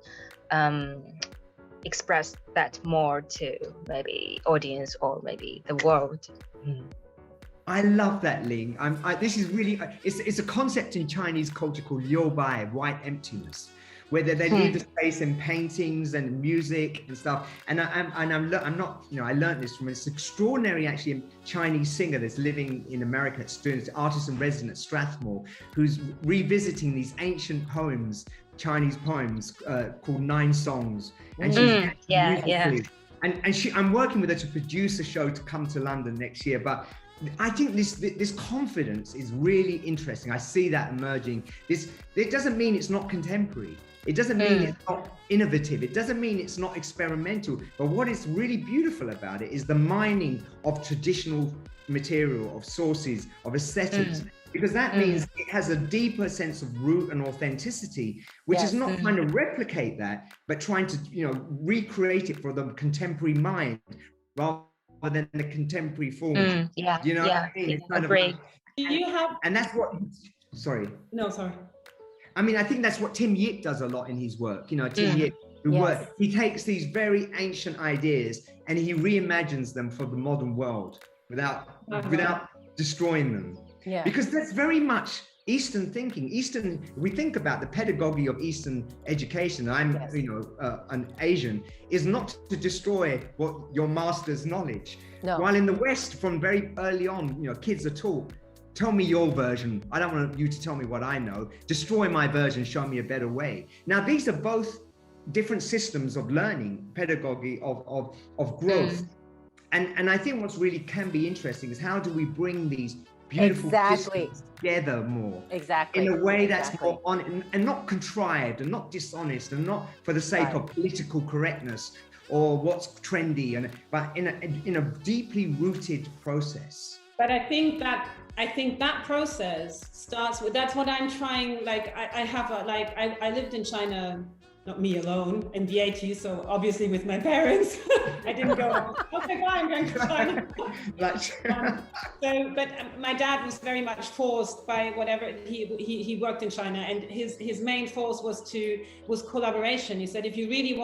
express that more to maybe audience or maybe the world. I love that, Ling. This is really, it's a concept in Chinese culture called liu bai, white emptiness, where they leave the space in paintings and music and stuff. And I'm not, I learned this from this extraordinary, actually, Chinese singer that's living in America, that's doing this artist in residence at Strathmore, who's revisiting these ancient poems, Chinese poems called 9 Songs. And she's And I'm working with her to produce a show to come to London next year. But I think this confidence is really interesting. I see that emerging. It doesn't mean it's not contemporary. It doesn't mean it's not innovative. It doesn't mean it's not experimental. But what is really beautiful about it is the mining of traditional material, of sources, of aesthetics. Because that means it has a deeper sense of root and authenticity, which is not trying to replicate that, but trying to, recreate it for the contemporary mind rather than the contemporary form. What I mean? It's kind agree. Do you have? And that's what. Sorry. No, sorry. I mean, I think that's what Tim Yip does a lot in his work. Tim Yip, he takes these very ancient ideas and he reimagines them for the modern world without destroying them. Yeah. Because that's very much Eastern thinking. We think about the pedagogy of Eastern education. I'm, an Asian, is not to destroy what your master's knowledge. No. While in the West, from very early on, kids are taught, tell me your version. I don't want you to tell me what I know. Destroy my version, show me a better way. Now, these are both different systems of learning, pedagogy of growth. And I think what's really can be interesting is how do we bring these beautiful systems together more in a way that's more on and not contrived and not dishonest and not for the sake of political correctness or what's trendy, but in a deeply rooted process. But I think that process starts with, that's what I'm trying. Like I lived in China, not me alone, in the 80s, so obviously with my parents. I didn't go, okay, bye, I'm going to China. But my dad was very much forced by whatever, he worked in China, and his main force was collaboration. He said, if you really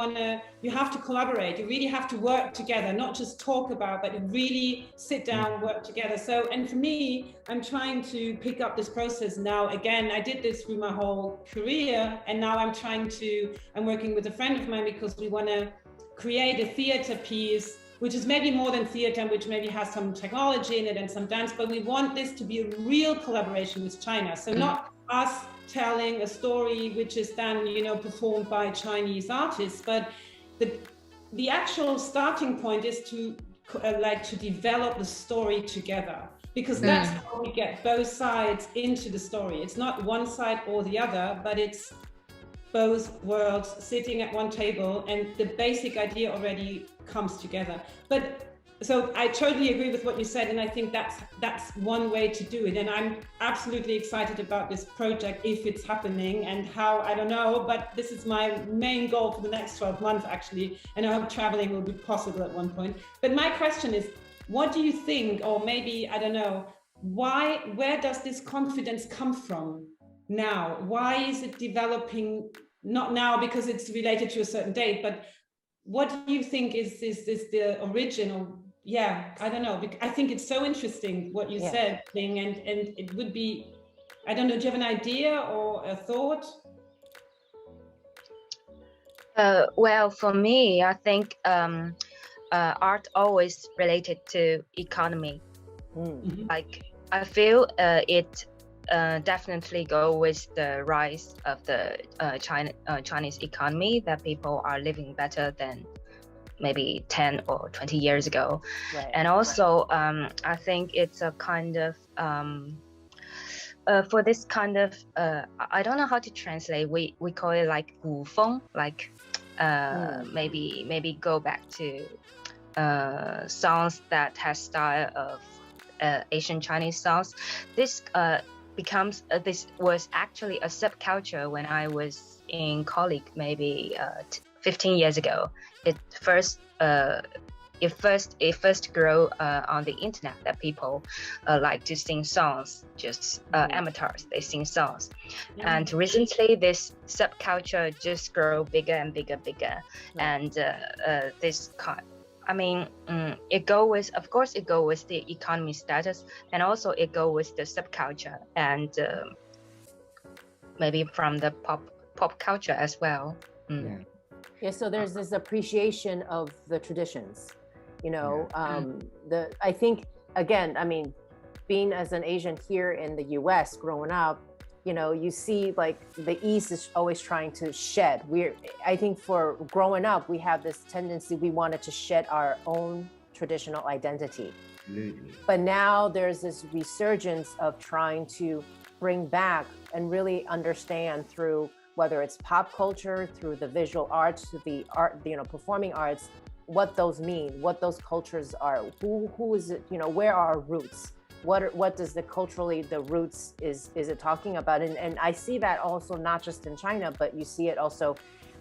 you have to collaborate, you really have to work together, not just talk about, but really sit down, work together. So, and for me, I'm trying to pick up this process now. Again, I did this through my whole career, and now I'm working with a friend of mine because we want to create a theater piece, which is maybe more than theater, which maybe has some technology in it and some dance, but we want this to be a real collaboration with China. So not us telling a story which is then, performed by Chinese artists, but the actual starting point is to develop the story together, because that's how we get both sides into the story. It's not one side or the other, but it's both worlds sitting at one table, and the basic idea already comes together. But so I totally agree with what you said, and I think that's one way to do it. And I'm absolutely excited about this project, if it's happening, and how, I don't know, but this is my main goal for the next 12 months actually, and I hope traveling will be possible at one point. But my question is, what do you think, or maybe, I don't know, where does this confidence come from now? Why is it developing, not now because it's related to a certain date, but what do you think is the original? Yeah, I don't know. I think it's so interesting what you said, Ling, and it would be, I don't know, do you have an idea or a thought? Well, for me, I think art always related to economy. Like, I feel it definitely go with the rise of the Chinese economy, that people are living better than maybe 10 or 20 years ago. Right. And also, I think it's a kind of, for this kind of, I don't know how to translate, we call it like 古风, like maybe go back to songs that has style of Asian Chinese songs. This this was actually a subculture when I was in college, maybe 15 years ago. It first it first grew on the internet, that people like to sing songs, just amateurs, they sing songs. And recently this subculture just grow bigger and bigger. And this it go with, of course, it go with the economy status, and also it go with the subculture, and maybe from the pop culture as well. Yeah, so there's this appreciation of the traditions, you know. I think, again, I mean, being as an Asian here in the US, growing up, you know, you see like the East is always trying to shed. I think for growing up, we have this tendency, we wanted to shed our own traditional identity. Absolutely. But now there's this resurgence of trying to bring back and really understand through, whether it's pop culture, through the visual arts, to the art, you know, performing arts, what those mean, what those cultures are, who is it, you know, where are our roots? What does the culturally, the roots is it talking about? And I see that also not just in China, but you see it also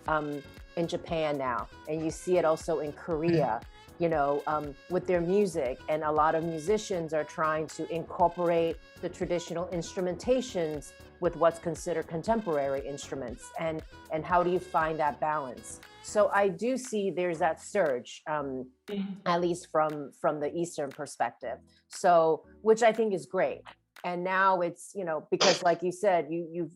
in Japan now, and you see it also in Korea, you know, with their music. And a lot of musicians are trying to incorporate the traditional instrumentations with what's considered contemporary instruments. And how do you find that balance? So I do see there's that surge, at least from the Eastern perspective. So, which I think is great. And now it's, you know, because like you said, you've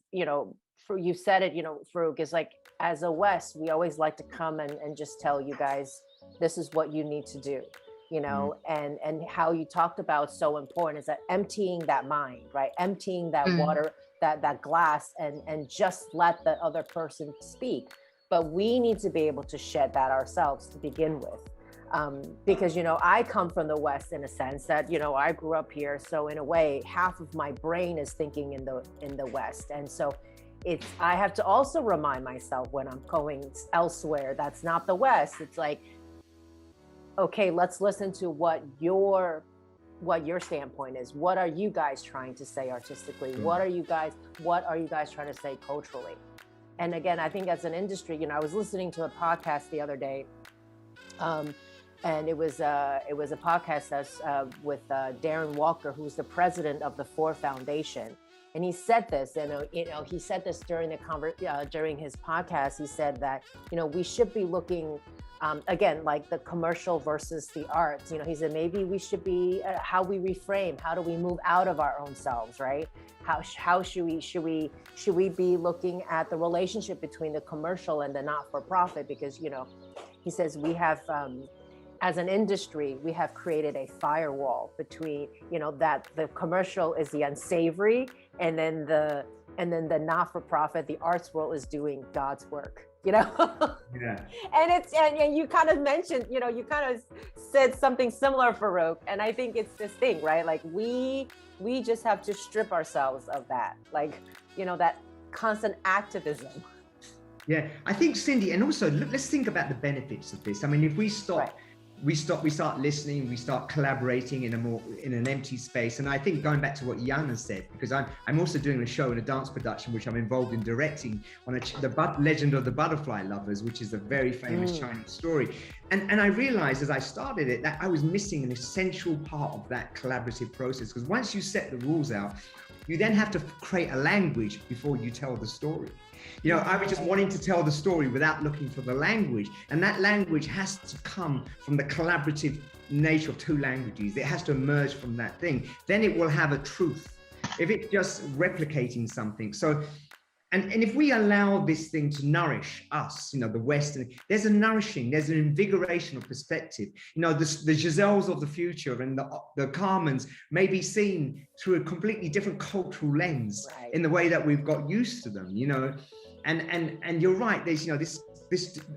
said it, you know, Farooq, is like, as a West, we always like to come and just tell you guys, this is what you need to do, you know, and how you talked about so important is that emptying that mind, right? Emptying that water, that glass, and just let the other person speak. But we need to be able to shed that ourselves to begin with. Because, you know, I come from the West in a sense that, you know, I grew up here. So in a way, half of my brain is thinking in the West. And so I have to also remind myself when I'm going elsewhere, that's not the West. It's like, okay, let's listen to what your standpoint is. What are you guys trying to say artistically? What are you guys trying to say culturally? And again, I think as an industry, you know, I was listening to a podcast the other day, and it was a podcast that's with Darren Walker, who's the president of the Ford Foundation, and he said this, and you know, he said this during his podcast. He said that, you know, we should be looking. Again, like the commercial versus the arts, you know, he said maybe we should be how we reframe, how do we move out of our own selves, right? How should we be looking at the relationship between the commercial and the not-for-profit? Because, you know, he says we have, as an industry, we have created a firewall between, you know, that the commercial is the unsavory, and then the not-for-profit, the arts world, is doing God's work. You know, and you kind of mentioned, you know, you kind of said something similar, Farooq, and I think it's this thing, right? Like we just have to strip ourselves of that, like, you know, that constant activism. Yeah, I think, Cindy, and also let's think about the benefits of this. I mean, if we stop. Right. We start listening, we start collaborating in an empty space. And I think going back to what Jana said, because I'm also doing a show and a dance production, which I'm involved in directing, on the Legend of the Butterfly Lovers, which is a very famous Chinese story. And I realized as I started it that I was missing an essential part of that collaborative process. Because once you set the rules out, you then have to create a language before you tell the story. You know, I was just wanting to tell the story without looking for the language. And that language has to come from the collaborative nature of two languages. It has to emerge from that thing. Then it will have a truth. If it's just replicating something. So, and if we allow this thing to nourish us, you know, the West, there's an invigoration of perspective. You know, the Giselles of the future and the Carmens may be seen through a completely different cultural lens, right, in the way that we've got used to them, you know. And you're right, there's, you know, this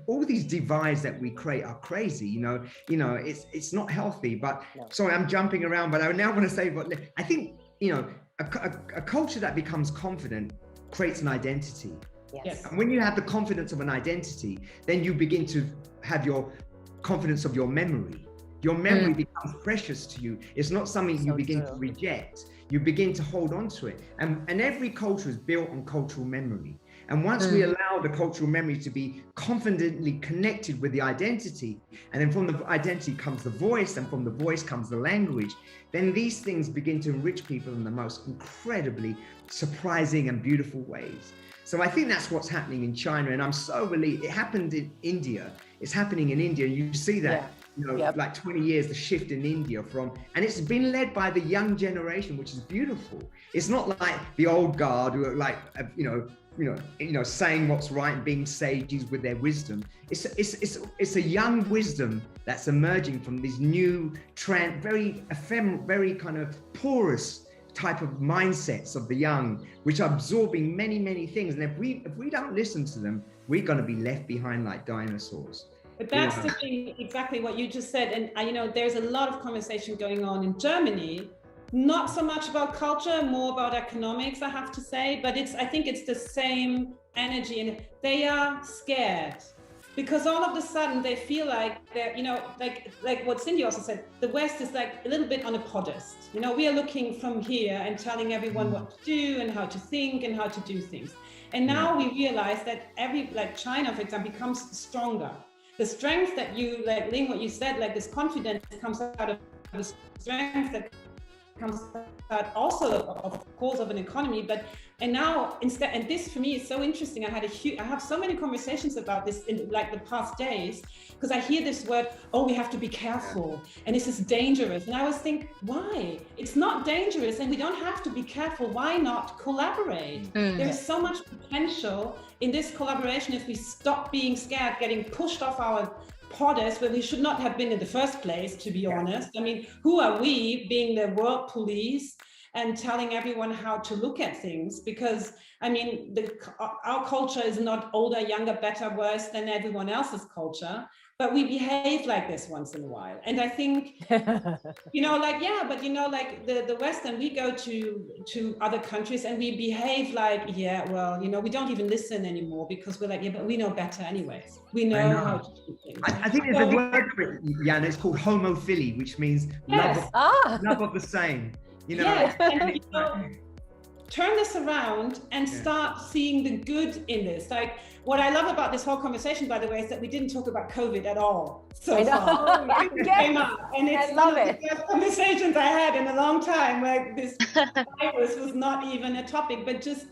all these divides that we create are crazy, you know, it's not healthy. But no. Sorry, I'm jumping around, but I now want to say, but I think, you know, a culture that becomes confident creates an identity. Yes. And when you have the confidence of an identity, then you begin to have your confidence of your memory. Your memory becomes precious to you. It's not something you begin to reject. you begin to hold on to it. And every culture is built on cultural memory. And once we allow the cultural memory to be confidently connected with the identity, and then from the identity comes the voice, and from the voice comes the language, then these things begin to enrich people in the most incredibly surprising and beautiful ways. So I think that's what's happening in China, and I'm so relieved. It happened in India. It's happening in India. You see that, like 20 years, the shift in India and it's been led by the young generation, which is beautiful. It's not like the old guard who are like, saying what's right and being sages with their wisdom. It's a young wisdom that's emerging from these new very ephemeral, very kind of porous type of mindsets of the young, which are absorbing many, many things. And if we don't listen to them, we're going to be left behind like dinosaurs. But that's the thing, exactly what you just said. And there's a lot of conversation going on in Germany, not so much about culture, more about economics, I have to say. But I think it's the same energy, and they are scared because all of a sudden they feel like they're, like what Cindy also said, the West is like a little bit on a podest. We are looking from here and telling everyone what to do and how to think and how to do things. And now we realize that China, for example, becomes stronger. The strength that like Ling, what you said, like this confidence comes out of the strength that comes out also of course of an economy, and now instead, and this for me is so interesting. I have so many conversations about this in like the past days, because I hear this word, we have to be careful and this is dangerous, and I always think, why? It's not dangerous and we don't have to be careful. Why not collaborate? There is so much potential in this collaboration if we stop being scared, getting pushed off our podest where we should not have been in the first place, to be honest. I mean, who are we being the world police and telling everyone how to look at things? Because I mean, our culture is not older, younger, better, worse than everyone else's culture, but we behave like this once in a while. And I think, the Western, we go to other countries and we behave like, we don't even listen anymore because we're like, but we know better anyways. We know how to do things. I think there's a word for it, Jana, it's called homophily, which means love of the same. Yes, and turn this around and start seeing the good in this. Like, what I love about this whole conversation, by the way, is that we didn't talk about COVID at all so far. It came up, and it's one of the best conversations I had in a long time, where this virus was not even a topic, but just,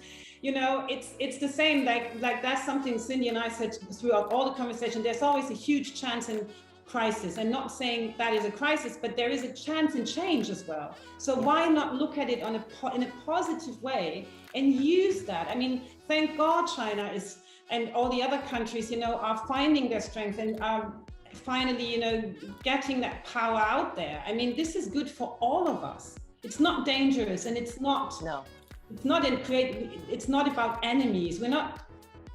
it's the same. Like that's something Cindy and I said throughout all the conversation. There's always a huge chance in crisis, and not saying that is a crisis, but there is a chance in change as well. So why not look at it in a positive way and use that? I mean, thank God China and all the other countries, are finding their strength and are finally, getting that power out there. I mean, this is good for all of us. It's not dangerous, and it's not about enemies. We're not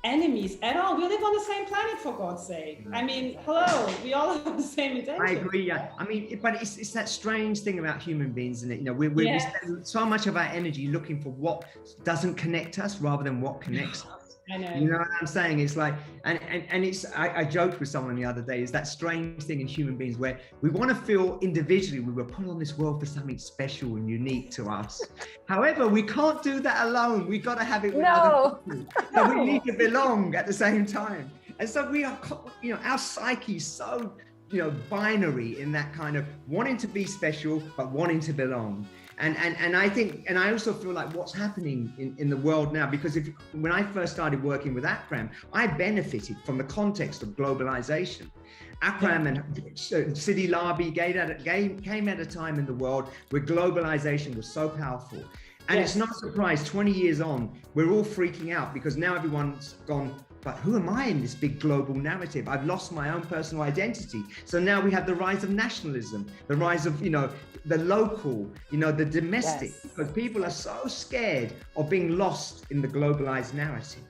enemies at all. We live on the same planet, for God's sake. I mean, hello, we all have the same intention. I agree, yeah. I mean, but it's that strange thing about human beings, isn't it? We spend so much of our energy looking for what doesn't connect us rather than what connects us. I know. You know what I'm saying? It's like, and it's, I joked with someone the other day, is that strange thing in human beings where we want to feel individually we were put on this world for something special and unique to us. However, we can't do that alone. We got to have it with other people. So we need to belong at the same time. And so we are, our psyche is so, binary in that kind of wanting to be special, but wanting to belong. And I think, and I also feel like what's happening in the world now, because when I first started working with Akram, I benefited from the context of globalization. Akram and Sidi Larbi came at a time in the world where globalization was so powerful. And it's not a surprise, 20 years on, we're all freaking out because now everyone's gone, but who am I in this big global narrative? I've lost my own personal identity. So now we have the rise of nationalism, the rise of, the local, the domestic, because people are so scared of being lost in the globalized narrative.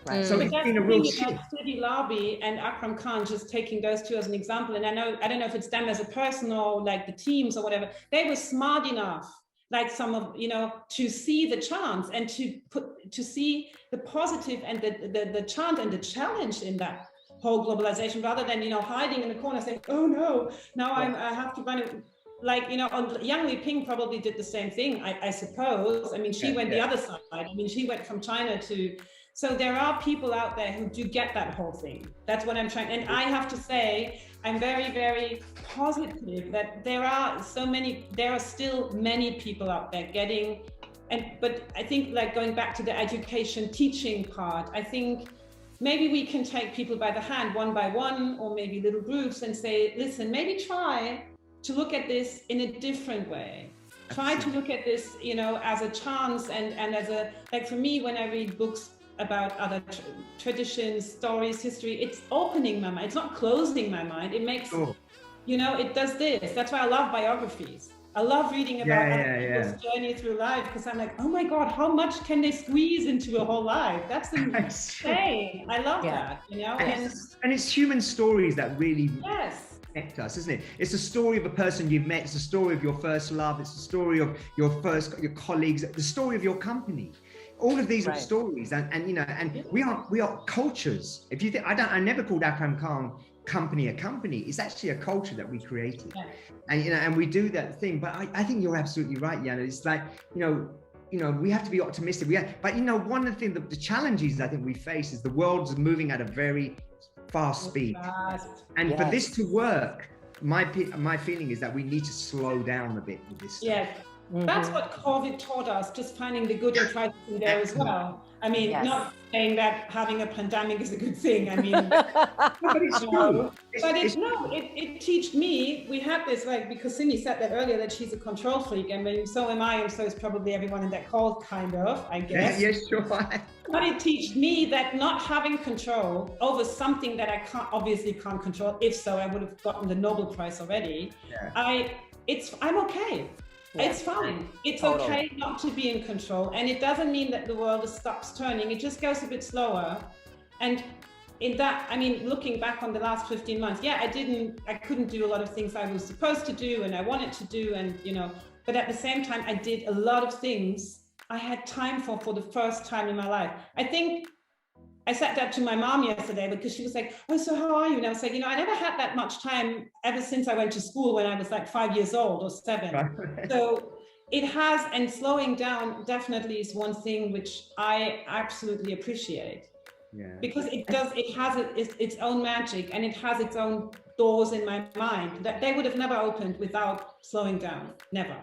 Right. So it's been a real shift. Sidi Larbi and Akram Khan, just taking those two as an example, and I don't know if it's them as a person or like the teams or whatever, they were smart enough, like some of, to see the chance and to see the positive and the chance and the challenge in that whole globalization, rather than, hiding in the corner saying, oh no, now I have to run it. like, you know, Yang Liping probably did the same thing, I suppose. I mean, she went the other side. I mean, she went from China to, so there are people out there who do get that whole thing. That's what I'm trying. And I have to say, I'm very, very positive that there are still many people out there getting, but I think, like, going back to the education teaching part, I think maybe we can take people by the hand one by one, or maybe little groups, and say, listen, maybe try to look at this in a different way. Try to look at this, you know, as a chance, and as a, like, for me, when I read books about other traditions, stories, history, it's opening my mind. It's not closing my mind. It makes, you know, it does this. That's why I love biographies. I love reading about other people's journey through life, because I'm like, oh my God, how much can they squeeze into a whole life? That's insane. I love that, you know? And it's human stories that really connect us, isn't it? It's a story of a person you've met. It's a story of your first love. It's a story of your colleagues, the story of your company. All of these are stories, and you know, and we are cultures. If you think, I never called Akram Khan company a company. It's actually a culture that we created, and you know, and we do that thing. But I think you're absolutely right, Jana. It's like, you know, we have to be optimistic. But you know, one of the things, the challenges I think we face is the world's moving at a very fast speed, and for this to work, my feeling is that we need to slow down a bit with this stuff. That's what COVID taught us, just finding the good and try to be there as well. I mean, not saying that having a pandemic is a good thing. I mean, but it's true. It taught me, we had this, like, because Cindy said that earlier, that she's a control freak, and maybe so am I, and so is probably everyone in that call, kind of, I guess. Yes, sure. But it taught me that not having control over something that I obviously can't control, if so, I would have gotten the Nobel Prize already. I'm okay. It's fine. It's okay not to be in control. And it doesn't mean that the world stops turning. It just goes a bit slower. And in that, I mean, looking back on the last 15 months, I couldn't do a lot of things I was supposed to do and I wanted to do, and, you know, but at the same time, I did a lot of things I had time for the first time in my life. I think I said that to my mom yesterday, because she was like, oh, so how are you? And I was like, you know, I never had that much time ever since I went to school when I was like 5 years old or 7. So it has, and slowing down definitely is one thing which I absolutely appreciate. Because it has its own magic, and it has its own doors in my mind that they would have never opened without slowing down. Never.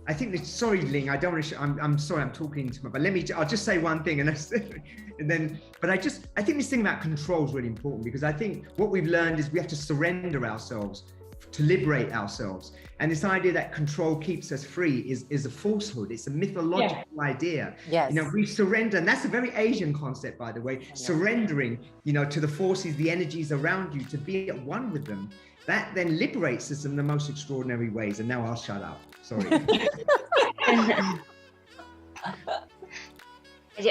I think this, sorry, Ling, I don't want to, I'm sorry, I'm talking too much, but I'll just say one thing, but I think this thing about control is really important, because I think what we've learned is we have to surrender ourselves to liberate ourselves. And this idea that control keeps us free is a falsehood. It's a mythological idea. You know, we surrender, and that's a very Asian concept, by the way, surrendering, you know, to the forces, the energies around you, to be at one with them. That then liberates us in the most extraordinary ways. And now I'll shut up. Sorry.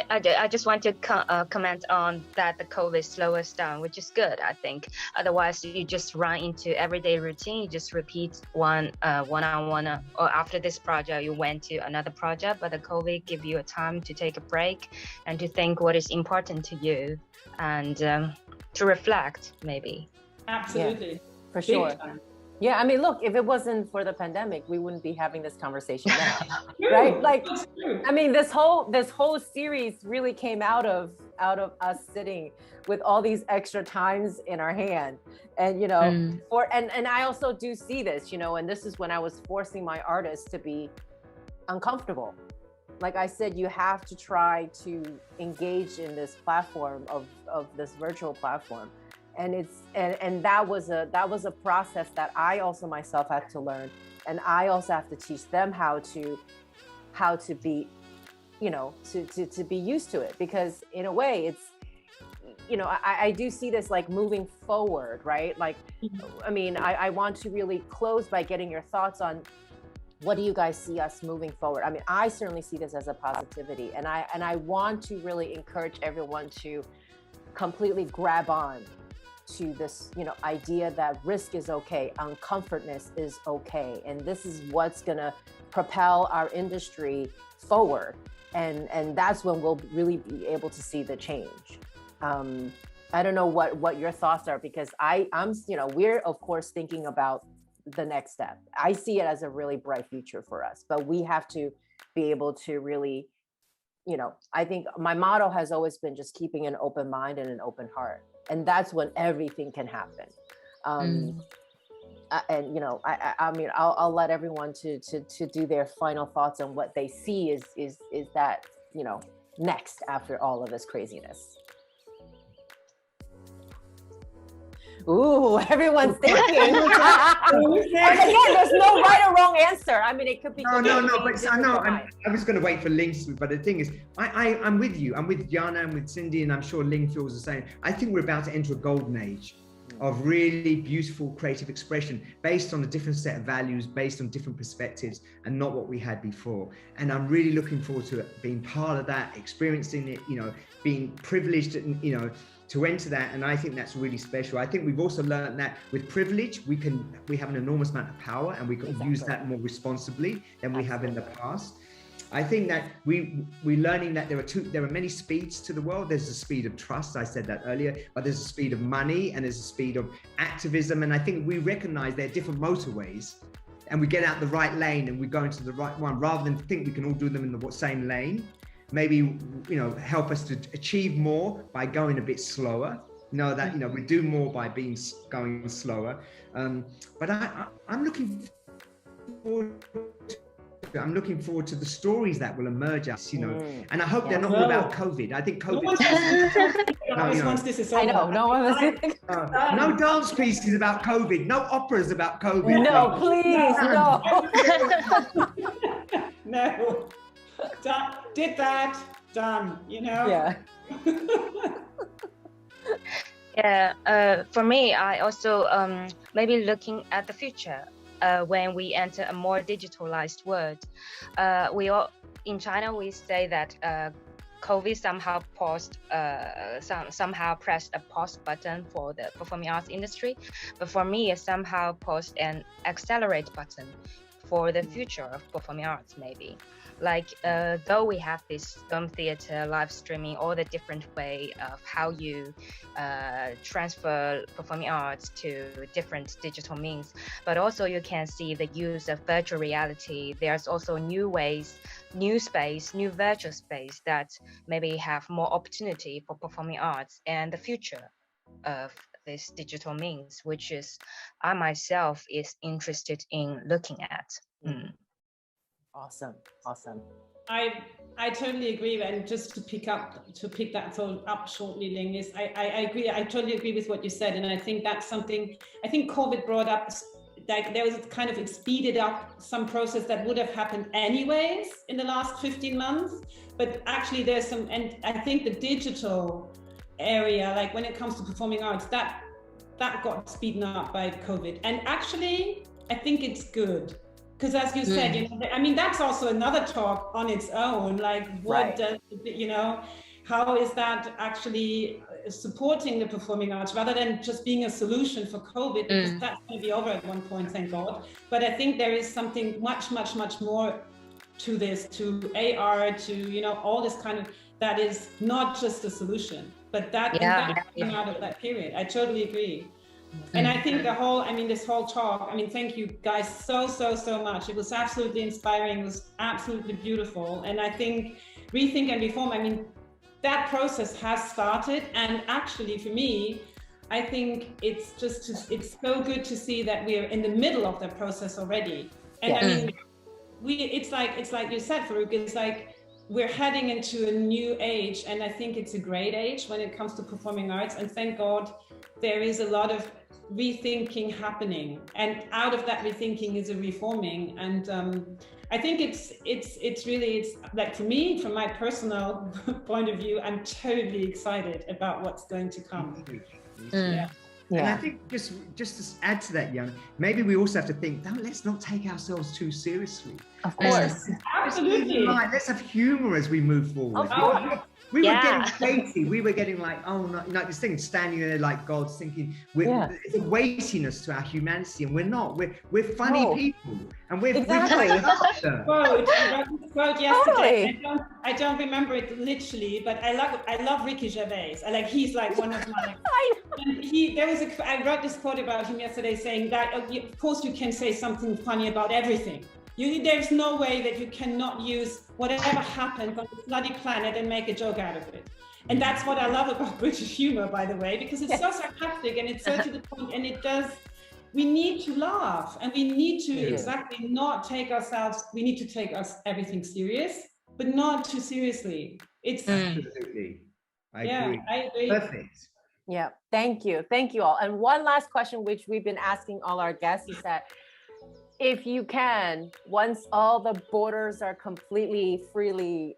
I just want to comment on that the COVID slows us down, which is good, I think. Otherwise, you just run into everyday routine. You just repeat one-on-one, or after this project, you went to another project. But the COVID give you a time to take a break and to think what is important to you, and to reflect, maybe. Absolutely. For sure. Yeah, I mean, look, if it wasn't for the pandemic, we wouldn't be having this conversation now, right? Like, I mean, this whole series really came out of us sitting with all these extra times in our hand, and you know, and I also do see this, you know, and this is when I was forcing my artists to be uncomfortable. Like I said, you have to try to engage in this platform of this virtual platform. And that was a process that I also myself had to learn, and I also have to teach them how to be, you know, to be used to it, because in a way it's, you know, I do see this like moving forward, right? Like, I mean, I want to really close by getting your thoughts on, what do you guys see us moving forward? I mean, I certainly see this as a positivity, and I want to really encourage everyone to completely grab on to this, you know, idea that risk is okay, uncomfortness is okay, and this is what's gonna propel our industry forward, and that's when we'll really be able to see the change. I don't know what your thoughts are, because I'm, you know, we're of course thinking about the next step. I see it as a really bright future for us, but we have to be able to really, I think my motto has always been just keeping an open mind and an open heart. And that's when everything can happen. And I mean, I'll let everyone to do their final thoughts on what they see is that, next after all of this craziness. Ooh, everyone's thinking. And again, there's no right or wrong answer. I mean, it could be. No. But I was going to wait for Ling's, but the thing is, I'm with you. I'm with Jana and with Cindy, and I'm sure Ling feels the same. I think we're about to enter a golden age of really beautiful creative expression based on a different set of values, based on different perspectives, and not what we had before. And I'm really looking forward to it, being part of that, experiencing it, being privileged, to enter that. And I think that's really special. I think we've also learned that with privilege, we have an enormous amount of power, and we can use that more responsibly than we have in the past. I think that we're learning that there are many speeds to the world. There's the speed of trust, I said that earlier, but there's the speed of money, and there's the speed of activism. And I think we recognize there are different motorways, and we get out the right lane and we go into the right one, rather than think we can all do them in the same lane. Maybe, help us to achieve more by going a bit slower. We do more by going slower. But I'm looking forward to the stories that will emerge us, and I hope they're not all about COVID. I think COVID. Once this is over. I know. No one was. No dance pieces about COVID. No operas about COVID. No, please, no. No. Did that, done, Yeah. Yeah, for me, I also maybe looking at the future when we enter a more digitalized world. In China, we say that COVID somehow somehow pressed a pause button for the performing arts industry, but for me, it somehow paused an accelerate button for the future of performing arts, maybe. Like, though we have this film theater, live streaming, all the different way of how you transfer performing arts to different digital means, but also you can see the use of virtual reality. There's also new ways, new space, new virtual space that maybe have more opportunity for performing arts and the future of this digital means, which is I myself is interested in looking at. Awesome. I totally agree, and just to pick that thought up shortly, Ling, is I agree. I totally agree with what you said, and I think that's something I think COVID brought up. Like, there was it speeded up some process that would have happened anyways in the last 15 months. But actually, there's some, and I think the digital area, like when it comes to performing arts, that got speeded up by COVID, and actually, I think it's good. Because as you said, I mean, that's also another talk on its own. Like, what does, how is that actually supporting the performing arts rather than just being a solution for COVID? Because that's going to be over at one point, thank God. But I think there is something much, much, much more to this, to AR, to, all this kind of, that is not just a solution, but that came out of that period. I totally agree. And I think this whole talk, thank you guys so much. It was absolutely inspiring. It was absolutely beautiful. And I think Rethink and Reform, that process has started. And actually for me, I think it's so good to see that we're in the middle of that process already. And it's like you said, Farooq, it's like we're heading into a new age. And I think it's a great age when it comes to performing arts. And thank God there is a lot of rethinking happening, and out of that rethinking is a reforming. And I think it's really like, for me, from my personal point of view, I'm totally excited about what's going to come. And I think just to add to that, Jana, maybe we also have to think, let's not take ourselves too seriously. Of course. Absolutely. Let's have humor as we move forward. We were getting weighty. We were getting like, oh, no, like this thing, standing there like gods, thinking there's a weightiness to our humanity, and we're not. We're funny people, and we're Exactly. Quote yesterday. I don't remember it literally, but I love Ricky Gervais. He's like one of my. I read this quote about him yesterday saying that of course you can say something funny about everything. There's no way that you cannot use whatever happens on this bloody planet and make a joke out of it. And that's what I love about British humor, by the way, because it's so sarcastic and it's so to the point, and we need to laugh, and we need to not take we need to take everything serious, but not too seriously. It's absolutely. I agree. Perfect. Yeah, thank you all. And one last question, which we've been asking all our guests, is that if you can, once all the borders are completely freely,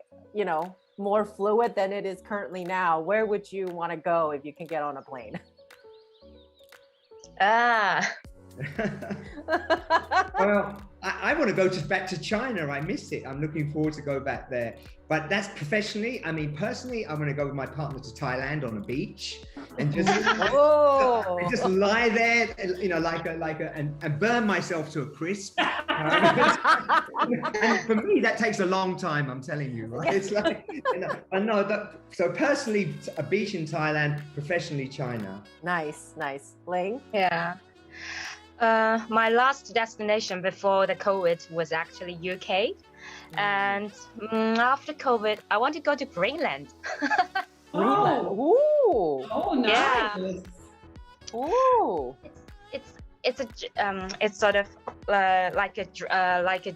more fluid than it is currently now, where would you want to go if you can get on a plane? Well, I want to go back to China. I miss it. I'm looking forward to go back there. But that's professionally. I mean, personally, I'm going to go with my partner to Thailand on a beach and just, just lie there, and burn myself to a crisp. And for me, that takes a long time. I'm telling you, right? It's like, so personally, a beach in Thailand, professionally, China. Nice. Ling? Yeah. My last destination before the COVID was actually UK. And after COVID, I want to go to Greenland. Greenland. Oh, nice. Yeah. Ooh. It's sort of like a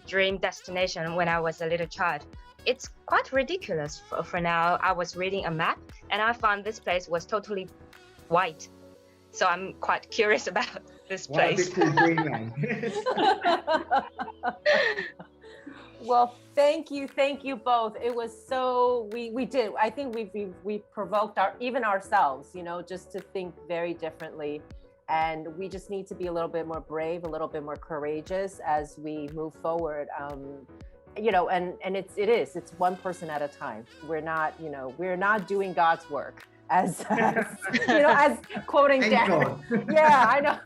dream destination when I was a little child. It's quite ridiculous for now. I was reading a map and I found this place was totally white. So I'm quite curious about this place. Greenland. Well, thank you both. It was so, we did, I think we provoked even ourselves, just to think very differently. And we just need to be a little bit more brave, a little bit more courageous as we move forward. And it's one person at a time. We're not doing God's work. As quoting Darren. Yeah, I know.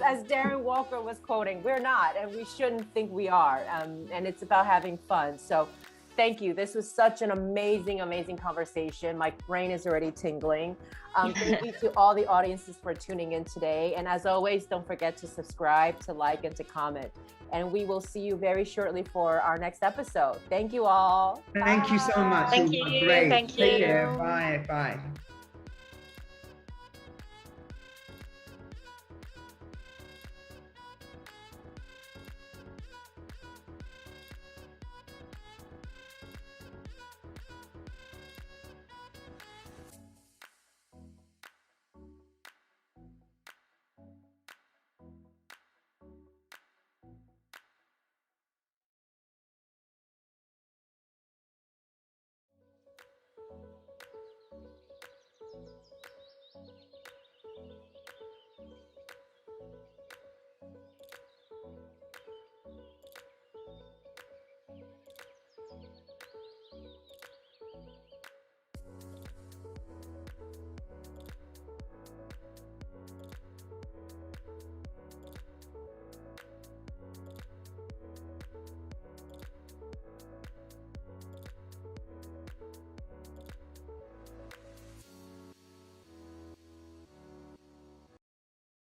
As Darren Walker was quoting, we're not, and we shouldn't think we are. And it's about having fun. So thank you. This was such an amazing conversation. My brain is already tingling. Thank you to all the audiences for tuning in today. And as always, don't forget to subscribe, to like, and to comment. And we will see you very shortly for our next episode. Thank you all. Thank you so much. Thank you. Great. Thank you. Take care. Bye.